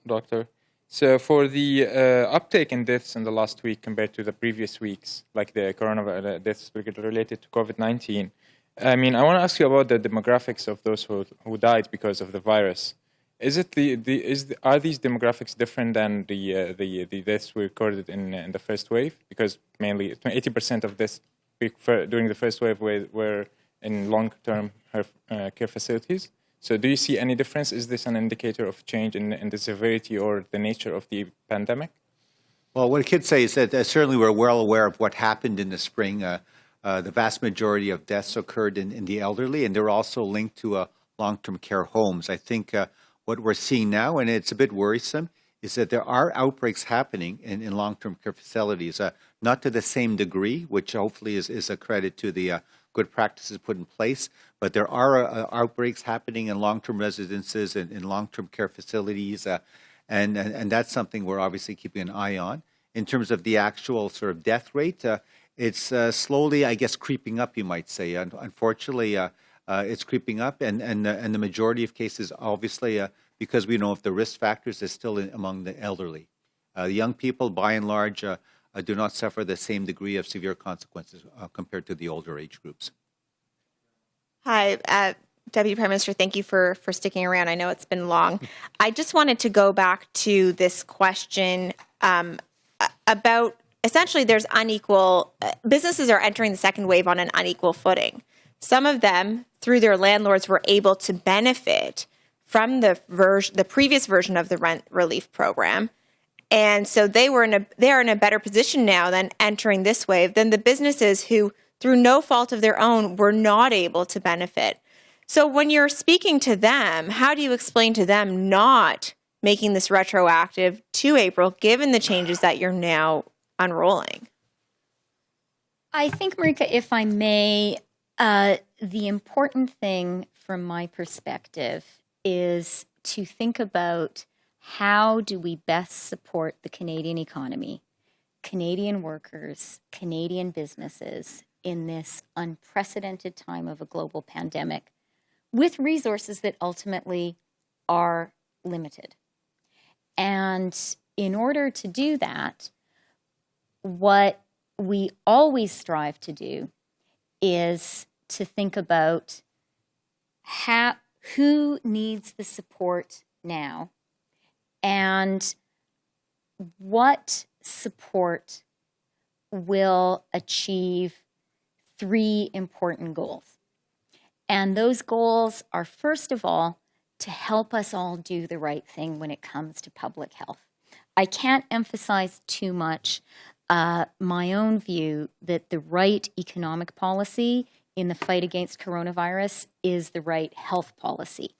Doctor. So for the uptake in deaths in the last week compared to the previous weeks, like the coronavirus deaths related to COVID-19, I mean, I want to ask you about the demographics of those who died because of the virus. Are these demographics different than the deaths we recorded in the first wave? Because mainly 80% of this during the first wave were in long-term care facilities. So do you see any difference? Is this an indicator of change in the severity or the nature of the pandemic? Well, what I could say is that certainly we're well aware of what happened in the spring. The vast majority of deaths occurred in the elderly, and they're also linked to long-term care homes. I think what we're seeing now, and it's a bit worrisome, is that there are outbreaks happening in long-term care facilities, not to the same degree, which hopefully is a credit to the good practices put in place, but there are outbreaks happening in long-term residences and in long-term care facilities, and that's something we're obviously keeping an eye on. In terms of the actual sort of death rate, it's slowly, I guess, creeping up, you might say. Unfortunately, it's creeping up, and the majority of cases, obviously, because we know of the risk factors, is still among the elderly. Young people, by and large, do not suffer the same degree of severe consequences compared to the older age groups. Hi, Deputy Prime Minister, thank you for sticking around. I know it's been long. I just wanted to go back to this question about essentially there's unequal, businesses are entering the second wave on an unequal footing. Some of them, through their landlords, were able to benefit from the previous version of the rent relief program. And so they are in a better position now than entering this wave than the businesses who, through no fault of their own, were not able to benefit. So when you're speaking to them, how do you explain to them not making this retroactive to April, given the changes that you're now unrolling? I think, Marika, if I may, the important thing from my perspective is to think about how do we best support the Canadian economy, Canadian workers, Canadian businesses in this unprecedented time of a global pandemic with resources that ultimately are limited. And in order to do that, what we always strive to do is to think about who needs the support now and what support will achieve three important goals. And those goals are, first of all, to help us all do the right thing when it comes to public health. I can't emphasize too much my own view that the right economic policy in the fight against coronavirus is the right health policy.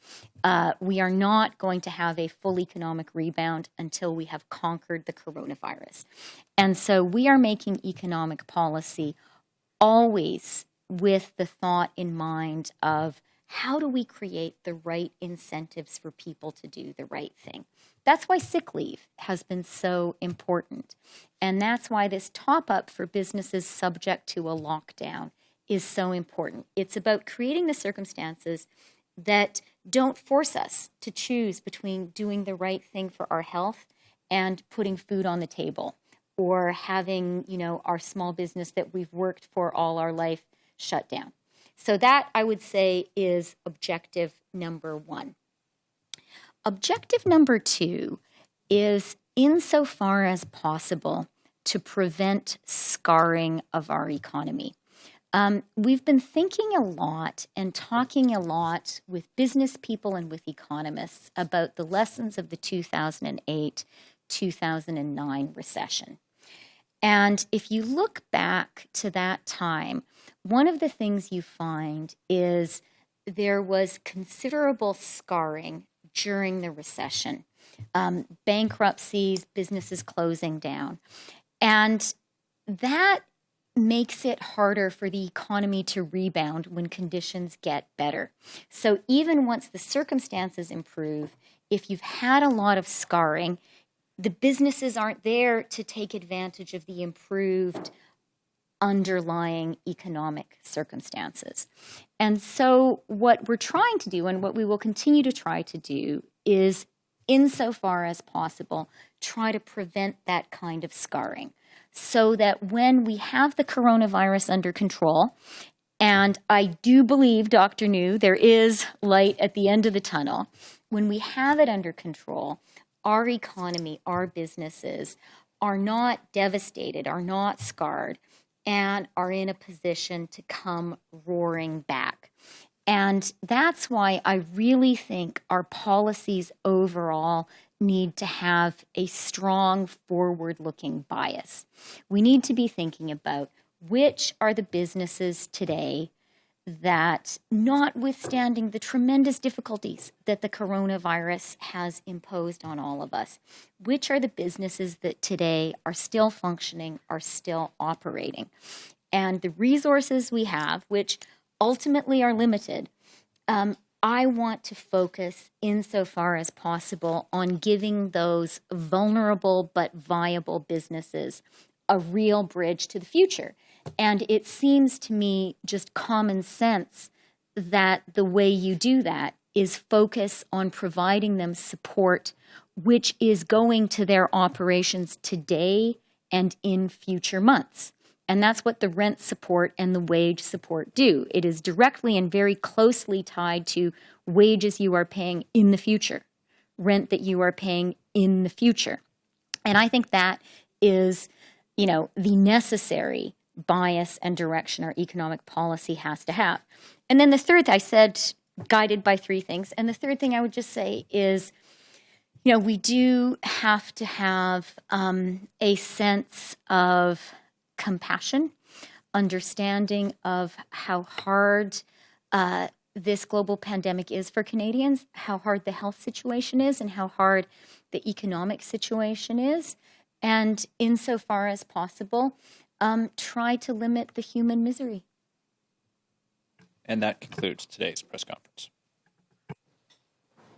We are not going to have a full economic rebound until we have conquered the coronavirus. And so we are making economic policy always with the thought in mind of how do we create the right incentives for people to do the right thing. That's why sick leave has been so important. And that's why this top-up for businesses subject to a lockdown is so important. It's about creating the circumstances that don't force us to choose between doing the right thing for our health and putting food on the table or having, our small business that we've worked for all our life shut down. So that, I would say, is objective number one. Objective number two is, insofar as possible, to prevent scarring of our economy. We've been thinking a lot and talking a lot with business people and with economists about the lessons of the 2008-2009 recession. And if you look back to that time, one of the things you find is there was considerable scarring during the recession, bankruptcies, businesses closing down. And that makes it harder for the economy to rebound when conditions get better. So even once the circumstances improve, if you've had a lot of scarring, the businesses aren't there to take advantage of the improved underlying economic circumstances. And so what we're trying to do, and what we will continue to try to do, is, insofar as possible, try to prevent that kind of scarring, so that when we have the coronavirus under control, and I do believe, Dr. Njoo, there is light at the end of the tunnel, when we have it under control, our economy, our businesses are not devastated, are not scarred, and are in a position to come roaring back. And that's why I really think our policies overall need to have a strong forward-looking bias. We need to be thinking about which are the businesses today that, notwithstanding the tremendous difficulties that the coronavirus has imposed on all of us, which are the businesses that today are still functioning, are still operating. And the resources we have, which ultimately are limited, I want to focus, insofar as possible, on giving those vulnerable but viable businesses a real bridge to the future. And it seems to me just common sense that the way you do that is focus on providing them support which is going to their operations today and in future months. And that's what the rent support and the wage support do. It is directly and very closely tied to wages you are paying in the future, rent that you are paying in the future. And I think that is, the necessary bias and direction our economic policy has to have. And then the third, I said, guided by three things. And the third thing I would just say is, we do have to have a sense of compassion, understanding of how hard this global pandemic is for Canadians, how hard the health situation is, and how hard the economic situation is. And insofar as possible, try to limit the human misery. And that concludes today's press conference.